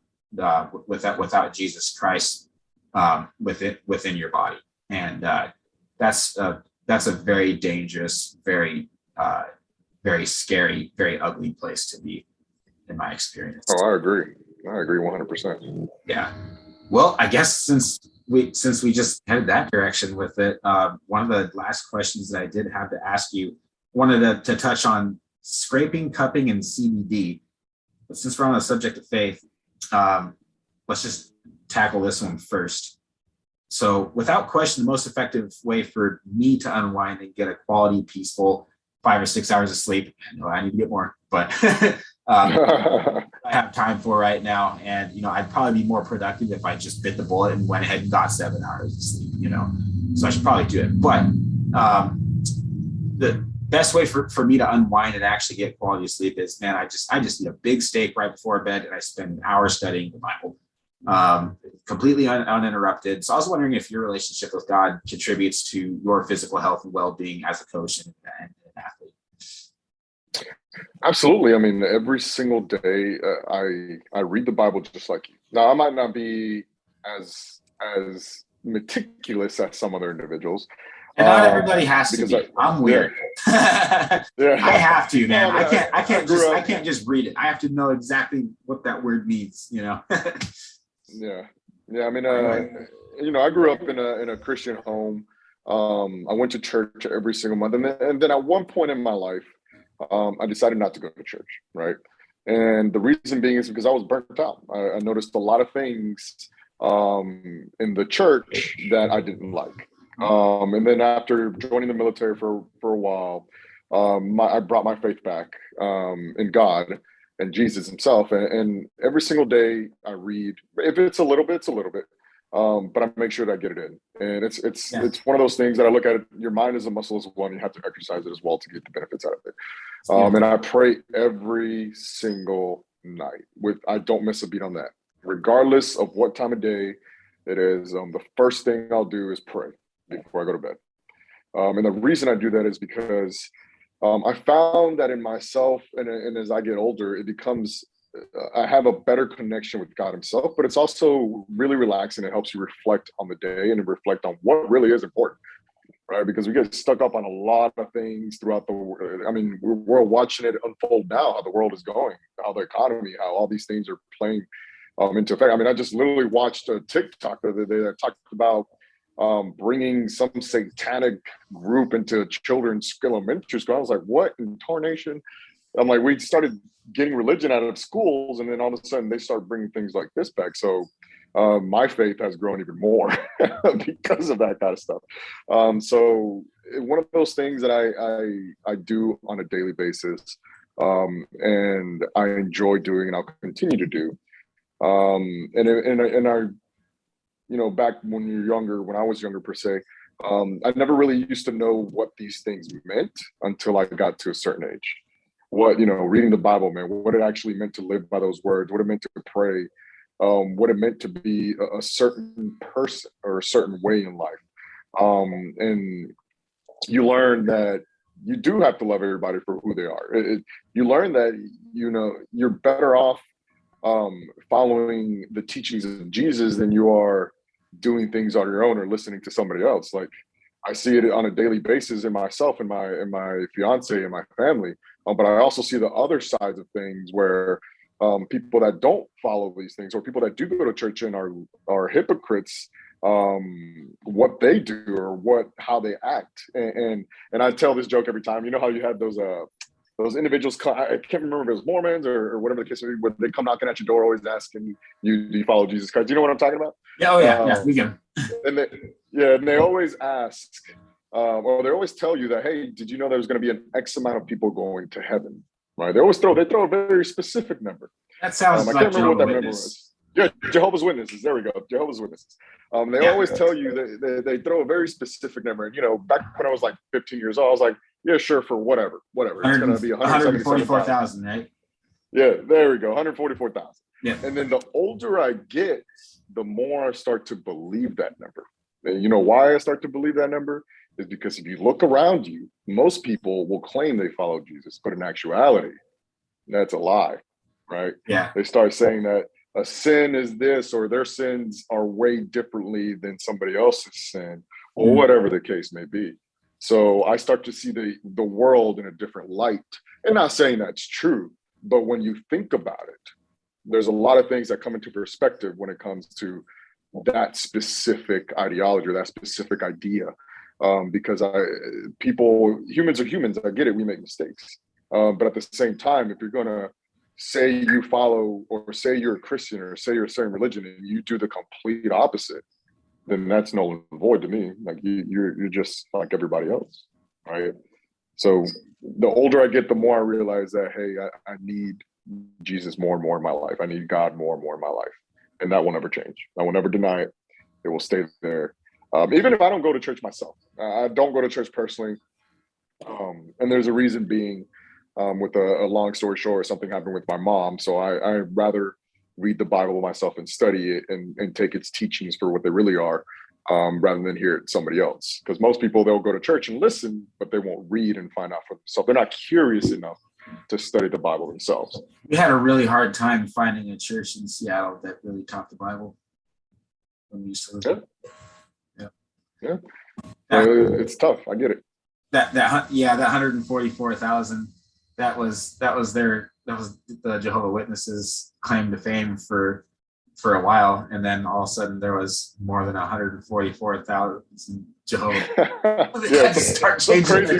Jesus Christ within your body, and that's a very dangerous, very scary, very ugly place to be, in my experience. Oh, I agree 100%. Yeah. Well, I guess since we just headed that direction with it, one of the last questions that I did have to ask you, wanted to touch on scraping, cupping, and CBD. But since we're on the subject of faith, let's just tackle this one first. So without question, the most effective way for me to unwind and get a quality, peaceful 5 or 6 hours of sleep, I know I need to get more, but I have time for right now. And, I'd probably be more productive if I just bit the bullet and went ahead and got 7 hours of sleep, so I should probably do it. But the best way for me to unwind and actually get quality sleep is, man, I just eat a big steak right before bed, and I spend an hour studying the Bible, completely uninterrupted. So I was wondering if your relationship with God contributes to your physical health and well-being as a coach and an athlete. Absolutely. I mean, every single day I read the Bible just like you. Now, I might not be as meticulous as some other individuals. And not everybody has to be. I'm weird. Yeah. I have to, man. I can't just read it. I have to know exactly what that word means. Yeah. I mean, I grew up in a Christian home. I went to church every single month, and then at one point in my life, I decided not to go to church. Right, and the reason being is because I was burnt out. I noticed a lot of things in the church that I didn't like. And then after joining the military for a while, I brought my faith back in God and Jesus himself. And every single day I read, if it's a little bit, it's a little bit, but I make sure that I get it in. And it's one of those things that I look at it, your mind is a muscle as well, and you have to exercise it as well to get the benefits out of it. And I pray every single night. I don't miss a beat on that, regardless of what time of day It is the first thing I'll do is pray before I go to bed. And the reason I do that is because I found that in myself, and as I get older, it becomes, I have a better connection with God himself, but it's also really relaxing. It helps you reflect on the day and reflect on what really is important, right? Because we get stuck up on a lot of things throughout the world. I mean, we're watching it unfold now, how the world is going, how the economy, how all these things are playing into effect. I mean, I just literally watched a TikTok the other day that talked about bringing some satanic group into children's elementary school. I was like, what in tarnation? I'm like, we started getting religion out of schools, and then all of a sudden they start bringing things like this back. So my faith has grown even more because of that kind of stuff. So one of those things that I do on a daily basis, and I enjoy doing, and I'll continue to do. And I, you know, back when you're younger, when I was younger per se, I never really used to know what these things meant until I got to a certain age. What, you know, reading the Bible, man, what it actually meant to live by those words, what it meant to pray, what it meant to be a certain person or a certain way in life. And you learn that you do have to love everybody for who they are. You learn that, you know, you're better off following the teachings of Jesus than you are doing things on your own or listening to somebody else. Like, I see it on a daily basis in myself and my fiance and my family. But I also see the other sides of things where people that don't follow these things, or people that do go to church and are hypocrites, what they do or how they act. And I tell this joke every time. You know how you had those individuals, I can't remember if it was Mormons or whatever the case may be, where they come knocking at your door always asking you, do you follow Jesus Christ? Do you know what I'm talking about? Yeah, oh yeah, we get them. And they always ask, or they always tell you that, hey, did you know there's going to be an X amount of people going to heaven? Right? They throw a very specific number. That sounds I like can't remember what that Jehovah's number was. Yeah, Jehovah's Witnesses. There we go. Jehovah's Witnesses. They always tell you that they throw a very specific number. And, you know, back when I was like 15 years old, I was like, yeah, sure, for whatever. It's going to be 144,000, right? Yeah, there we go, 144,000. Yeah. And then the older I get, the more I start to believe that number. And you know why I start to believe that number? Is because if you look around you, most people will claim they follow Jesus, but in actuality, that's a lie, right? Yeah. They start saying that a sin is this, or their sins are weighed differently than somebody else's sin, or whatever the case may be. So I start to see the world in a different light. And not saying that's true, but when you think about it, there's a lot of things that come into perspective when it comes to that specific ideology or that specific idea. Because humans are humans. I get it. We make mistakes. But at the same time, if you're going to say you follow, or say you're a Christian, or say you're a certain religion, and you do the complete opposite, then that's null and void to me. Like you're just like everybody else, right? So the older I get, the more I realize that, hey, I need Jesus more and more in my life. I need God more and more in my life. And that will never change. I will never deny it. It will stay there. Even if I don't go to church myself, I don't go to church personally. And there's a reason being, with a long story short, something happened with my mom. So I rather read the Bible myself and study it and take its teachings for what they really are, rather than hear it somebody else. Because most people, they'll go to church and listen, but they won't read and find out for themselves. They're not curious enough to study the Bible themselves. We had a really hard time finding a church in Seattle that really taught the Bible when we used to live there. Yeah. It's tough. I get it. That 144,000. That was the Jehovah's Witnesses' claim to fame for a while, and then all of a sudden there was more than 144,000 Jehovah's. It's a crazy,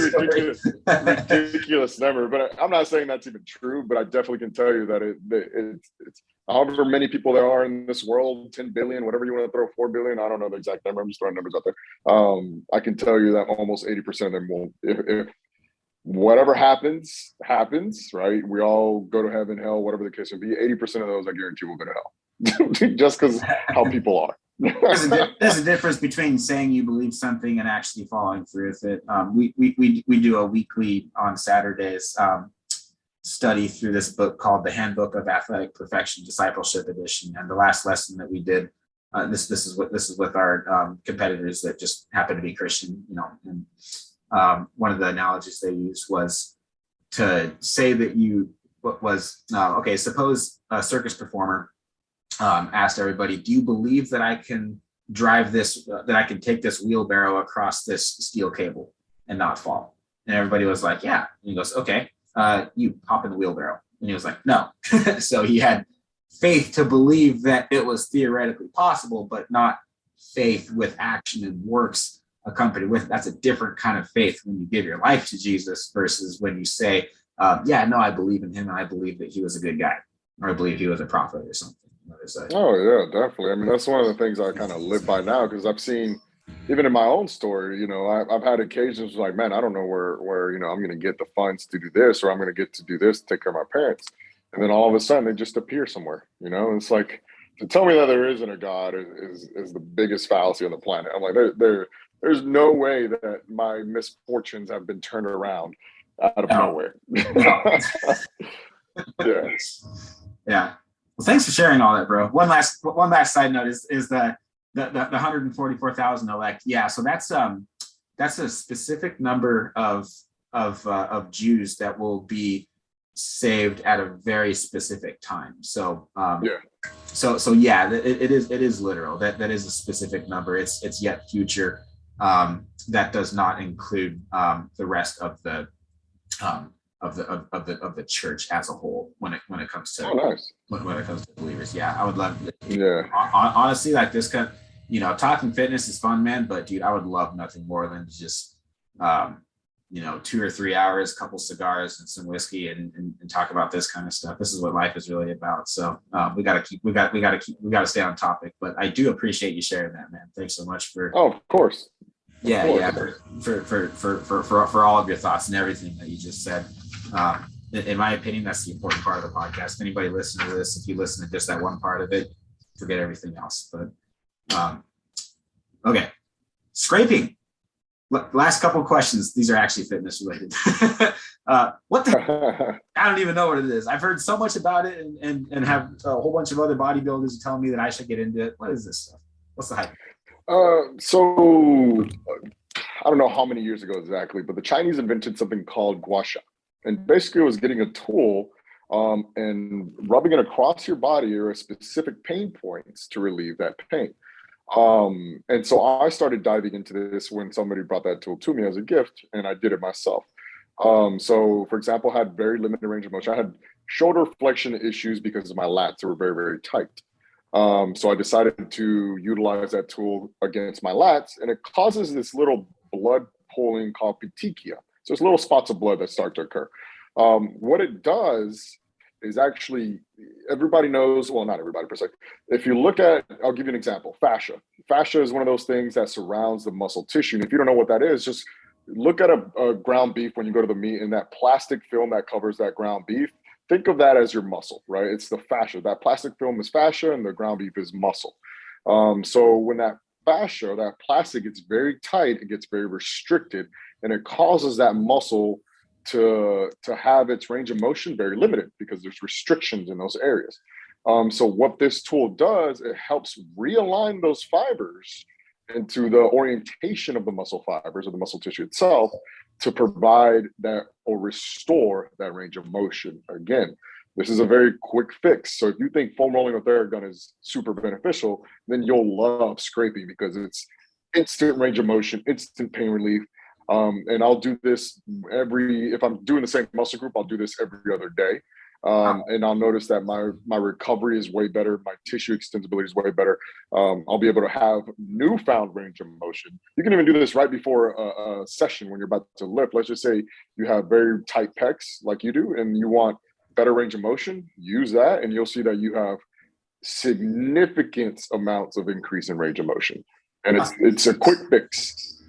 ridiculous number. But I'm not saying that's even true. But I definitely can tell you that it's however many people there are in this world, 10 billion, whatever you want to throw, 4 billion. I don't know the exact number. I'm just throwing numbers out there. I can tell you that almost 80% of them will, if whatever happens, right? We all go to heaven, hell, whatever the case may be. 80% of those, I guarantee, will go to hell, just because how people are. There's a difference between saying you believe something and actually following through with it. We do a weekly on Saturdays study through this book called The Handbook of Athletic Perfection, Discipleship Edition. And the last lesson that we did This is with our competitors that just happen to be Christian, and one of the analogies they used was to say that suppose a circus performer asked everybody, do you believe that I can drive this, that I can take this wheelbarrow across this steel cable and not fall? And everybody was like, yeah. And he goes, okay, you hop in the wheelbarrow. And he was like, no. So he had faith to believe that it was theoretically possible, but not faith with action and works accompanied with. That's a different kind of faith when you give your life to Jesus versus when you say, I believe in him and I believe that he was a good guy, or I believe he was a prophet or something. Oh yeah, definitely. I mean, that's one of the things I kind of live by now, because I've seen, even in my own story, I've had occasions like, man, I don't know where I'm going to get the funds to do this, or I'm going to get to do this to take care of my parents, and then all of a sudden they just appear somewhere. It's like, to tell me that there isn't a God is the biggest fallacy on the planet. I'm like, there's no way that my misfortunes have been turned around out of nowhere. No. Yeah. Yeah. Well, thanks for sharing all that, bro. One last side note is the 144,000 elect. Yeah, so that's a specific number of Jews that will be saved at a very specific time. So it is literal. That is a specific number. It's yet future. That does not include the rest of the church as a whole when it comes to when it comes to believers. Yeah, I would love. Honestly, like this kind of, talking fitness is fun, man. But dude, I would love nothing more than to just 2 or 3 hours, couple cigars and some whiskey, and talk about this kind of stuff. This is what life is really about. So we got to stay on topic. But I do appreciate you sharing that, man. Thanks so much for. Oh, of course. For all of your thoughts and everything that you just said. In my opinion, that's the important part of the podcast. Anybody listening to this, if you listen to just that one part of it, forget everything else. But okay, scraping. Last couple of questions. These are actually fitness related. What the? I don't even know what it is. I've heard so much about it, and have a whole bunch of other bodybuilders telling me that I should get into it. What is this stuff? What's the hype? So I don't know how many years ago exactly, but the Chinese invented something called gua sha. And basically it was getting a tool and rubbing it across your body or specific pain points to relieve that pain. And so I started diving into this when somebody brought that tool to me as a gift, and I did it myself. So for example, I had very limited range of motion. I had shoulder flexion issues because of my lats that were very, very tight. So I decided to utilize that tool against my lats, and it causes this little blood pooling called petechia. So it's little spots of blood that start to occur. What it does is actually, everybody knows, well, not everybody per se. If you look at, I'll give you an example, fascia. Fascia is one of those things that surrounds the muscle tissue. And if you don't know what that is, just look at a ground beef when you go to the meat, and that plastic film that covers that ground beef. Think of that as your muscle, right? It's the fascia. That plastic film is fascia, and the ground beef is muscle. So when that fascia, that plastic gets very tight, it gets very restricted, and it causes that muscle to have its range of motion very limited because there's restrictions in those areas. So what this tool does, it helps realign those fibers into the orientation of the muscle fibers or the muscle tissue itself to provide that or restore that range of motion. Again, this is a very quick fix. So if you think foam rolling with Theragun is super beneficial, then you'll love scraping because it's instant range of motion, instant pain relief. And I'll do this if I'm doing the same muscle group, I'll do this every other day. And I'll notice that my recovery is way better. My tissue extensibility is way better. I'll be able to have newfound range of motion. You can even do this right before a session when you're about to lift. Let's just say you have very tight pecs like you do, and you want better range of motion, use that, and you'll see that you have significant amounts of increase in range of motion. And it's a quick fix.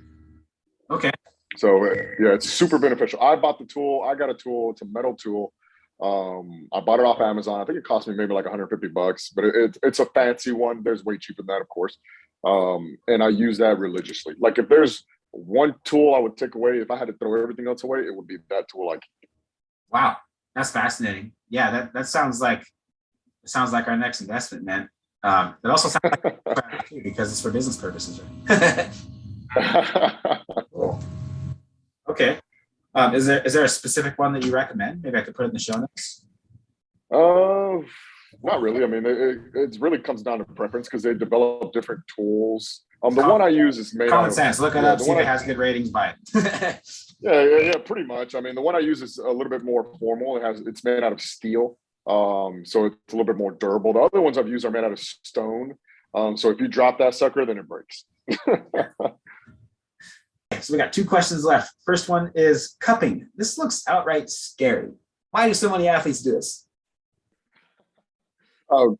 Okay. So yeah, it's super beneficial. I bought the tool. I got a tool. It's a metal tool. I bought it off Amazon. I think it cost me maybe like $150, but it's a fancy one. There's way cheaper than that, of course. And I use that religiously. Like if there's one tool I would take away, if I had to throw everything else away, it would be that tool. Wow, that's fascinating. Yeah, that sounds like our next investment, man. It also sounds like too, because it's for business purposes, right? Cool. Okay. Is there a specific one that you recommend? Maybe I could put it in the show notes. Not really. I mean, it really comes down to preference because they develop different tools. The one I use is made common out of, sense. Look it up, see if it has good ratings, buy it. yeah, pretty much. I mean, the one I use is a little bit more formal. It's made out of steel, so it's a little bit more durable. The other ones I've used are made out of stone. So if you drop that sucker, then it breaks. So we got 2 questions left. First one is cupping. This looks outright scary. Why do so many athletes do this?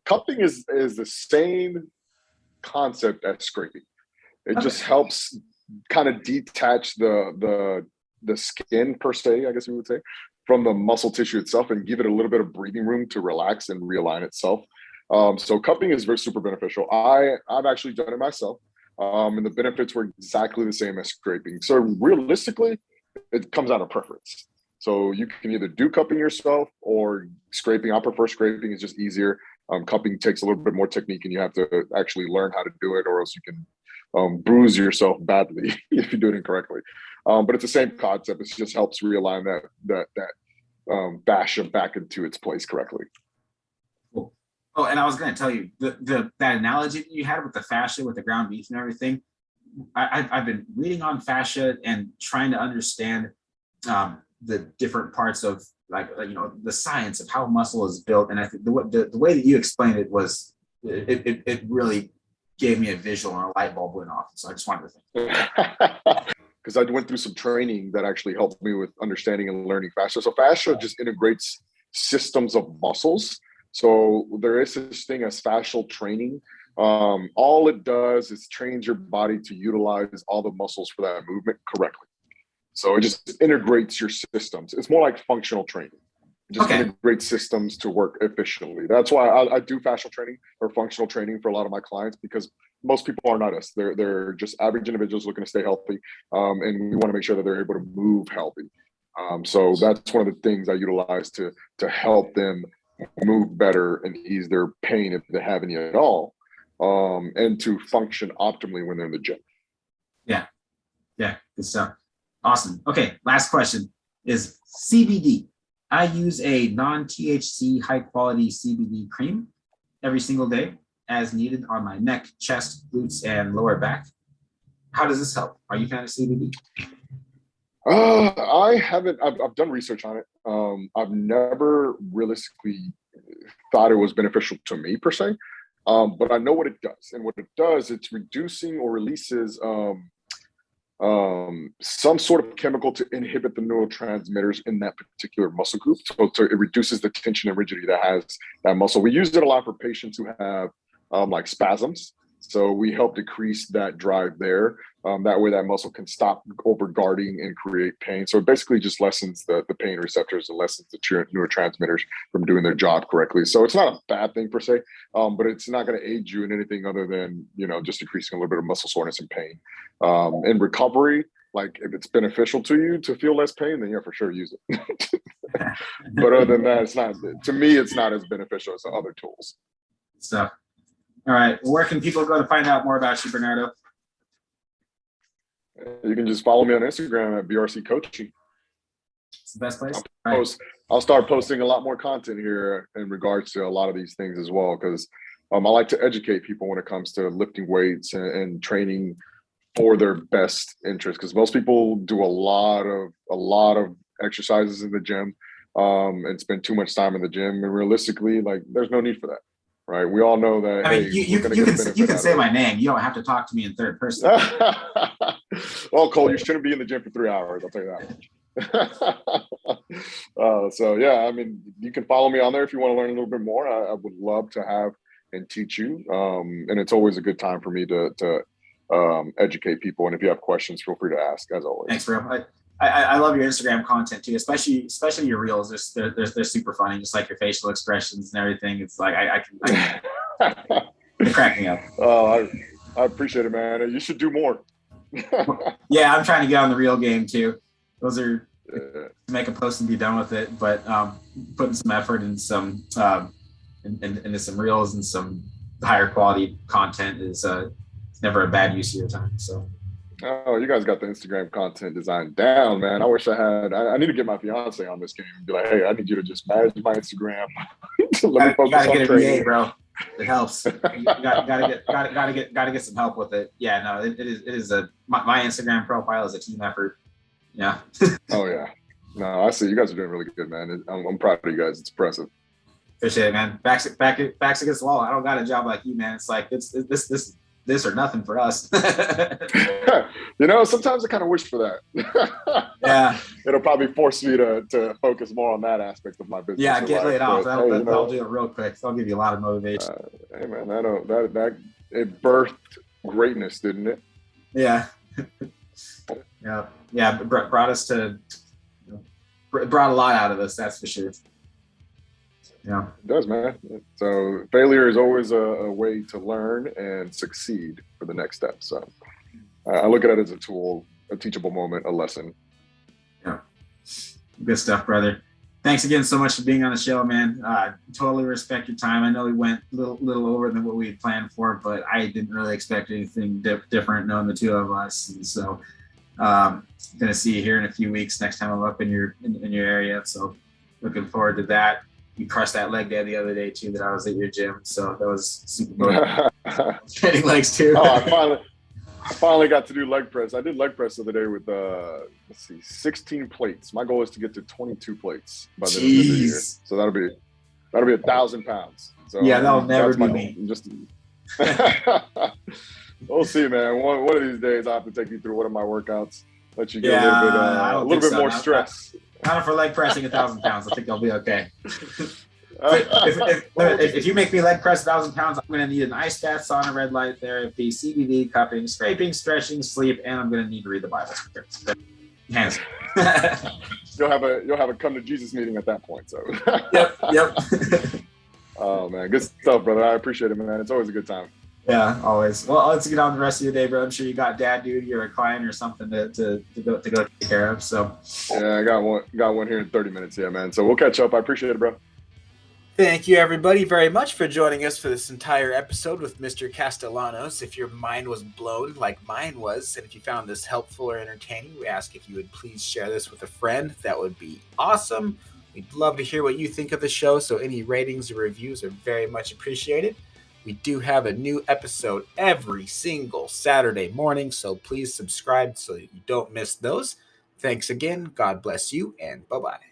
Cupping is the same concept as scraping. It just helps kind of detach the skin per se, I guess we would say, from the muscle tissue itself and give it a little bit of breathing room to relax and realign itself. So cupping is very super beneficial. I've actually done it myself, and the benefits were exactly the same as scraping. So realistically, it comes out of preference. So you can either do cupping yourself or scraping. I prefer scraping. It's just easier. Cupping takes a little bit more technique, and you have to actually learn how to do it, or else you can bruise yourself badly if you do it incorrectly. But it's the same concept. It just helps realign that fascia back into its place correctly. Cool. Oh, and I was going to tell you that analogy that you had with the fascia, with the ground beef and everything. I've been reading on fascia and trying to understand the different parts of the science of how muscle is built. And I think the way that you explained it was it really gave me a visual, and a light bulb went off. So I just wanted to think. Because I went through some training that actually helped me with understanding and learning fascia. So fascia just integrates systems of muscles. So there is this thing as fascial training. All it does is trains your body to utilize all the muscles for that movement correctly. So it just integrates your systems. It's more like functional training. It just integrates systems to work efficiently. That's why I do fascial training or functional training for a lot of my clients, because most people are not us. They're just average individuals looking to stay healthy, and we want to make sure that they're able to move healthy. So that's one of the things I utilize to help them move better and ease their pain if they have any at all, and to function optimally when they're in the gym. Yeah, good stuff. Awesome. Okay, last question is CBD. I use a non-THC high-quality CBD cream every single day as needed on my neck, chest, glutes, and lower back. How does this help? Are you a fan of CBD? I haven't. I've done research on it. I've never realistically thought it was beneficial to me per se, but I know what it does. And what it does, it's reducing or releases some sort of chemical to inhibit the neurotransmitters in that particular muscle group. So it reduces the tension and rigidity that has that muscle. We use it a lot for patients who have like spasms. So we help decrease that drive there. That way that muscle can stop overguarding and create pain. So it basically just lessens the pain receptors and lessens the neurotransmitters from doing their job correctly. So it's not a bad thing per se, but it's not going to aid you in anything other than, just decreasing a little bit of muscle soreness and pain. In recovery, like if it's beneficial to you to feel less pain, then yeah, for sure use it. But other than that, to me, it's not as beneficial as the other tools. So, all right. Where can people go to find out more about you, Bernardo? You can just follow me on Instagram at BRC Coaching. It's the best place. I'll start posting a lot more content here in regards to a lot of these things as well, because I like to educate people when it comes to lifting weights and training for their best interest. Because most people do a lot of exercises in the gym and spend too much time in the gym. And realistically, like there's no need for that. Right. We all know that. I mean, you can say my name. You don't have to talk to me in third person. Well, Cole, you shouldn't be in the gym for 3 hours. I'll tell you that. So yeah, I mean, you can follow me on there if you want to learn a little bit more. I would love to have and teach you. And it's always a good time for me to educate people. And if you have questions, feel free to ask, as always. Thanks, bro. I love your Instagram content too, especially your reels. They're super funny, just like your facial expressions and everything. It's like I can you're cracking up. Oh, I appreciate it, man. You should do more. Yeah, I'm trying to get on the reel game too. Those are to make a post and be done with it, but putting some effort and some into some reels and some higher quality content is never a bad use of your time. So. Oh, you guys got the Instagram content design down, man. I wish I need to get my fiance on this game and be like, hey, I need you to just manage my Instagram. Let me focus on training. VA, bro. It helps. You gotta get some help with it. Yeah, no, it is my Instagram profile is a team effort. Yeah. Oh yeah. No, I see. You guys are doing really good, man. I'm proud of you guys. It's impressive. Appreciate it, man. Backs against the wall. I don't got a job like you, man. It's like this or nothing for us. Sometimes I kind of wish for that. Yeah. It'll probably force me to focus more on that aspect of my business. Yeah, get laid off. That'll do it real quick. That'll give you a lot of motivation. Hey man, that it birthed greatness, didn't it? Yeah. Yeah. Brought us to brought a lot out of us, that's for sure. Yeah, it does, man. So failure is always a way to learn and succeed for the next step. So I look at it as a tool, a teachable moment, a lesson. Yeah, good stuff, brother. Thanks again so much for being on the show, man. Totally respect your time. I know we went a little over than what we had planned for, but I didn't really expect anything different knowing the two of us. And so gonna see you here in a few weeks next time I'm up in your area. So looking forward to that. You crushed that leg day the other day too that I was at your gym, so that was super cool. Training legs too. I finally got to do leg press. I did leg press the other day with 16 plates. My goal is to get to 22 plates by the end of the year. So that'll be 1,000 pounds. So yeah, that'll never be me. We'll see, man. One of these days, I have to take you through one of my workouts. Let you get a little bit more stress. Not for leg pressing 1,000 pounds. I think I'll be okay. If you make me leg press 1,000 pounds, I'm going to need an ice bath, sauna, red light therapy, CBD, cupping, scraping, stretching, sleep, and I'm going to need to read the Bible. Hands. You'll have a come to Jesus meeting at that point. So. Yep. Oh man, good stuff, brother. I appreciate it, man. It's always a good time. Yeah, always. Well, let's get on the rest of your day, bro. I'm sure you got dad duty or a client or something to go take care of. So yeah, I got one here in 30 minutes. Yeah, man. So we'll catch up. I appreciate it, bro. Thank you, everybody, very much for joining us for this entire episode with Mr. Castellanos. If your mind was blown like mine was, and if you found this helpful or entertaining, we ask if you would please share this with a friend. That would be awesome. We'd love to hear what you think of the show, so any ratings or reviews are very much appreciated. We do have a new episode every single Saturday morning, so please subscribe so you don't miss those. Thanks again. God bless you, and bye-bye.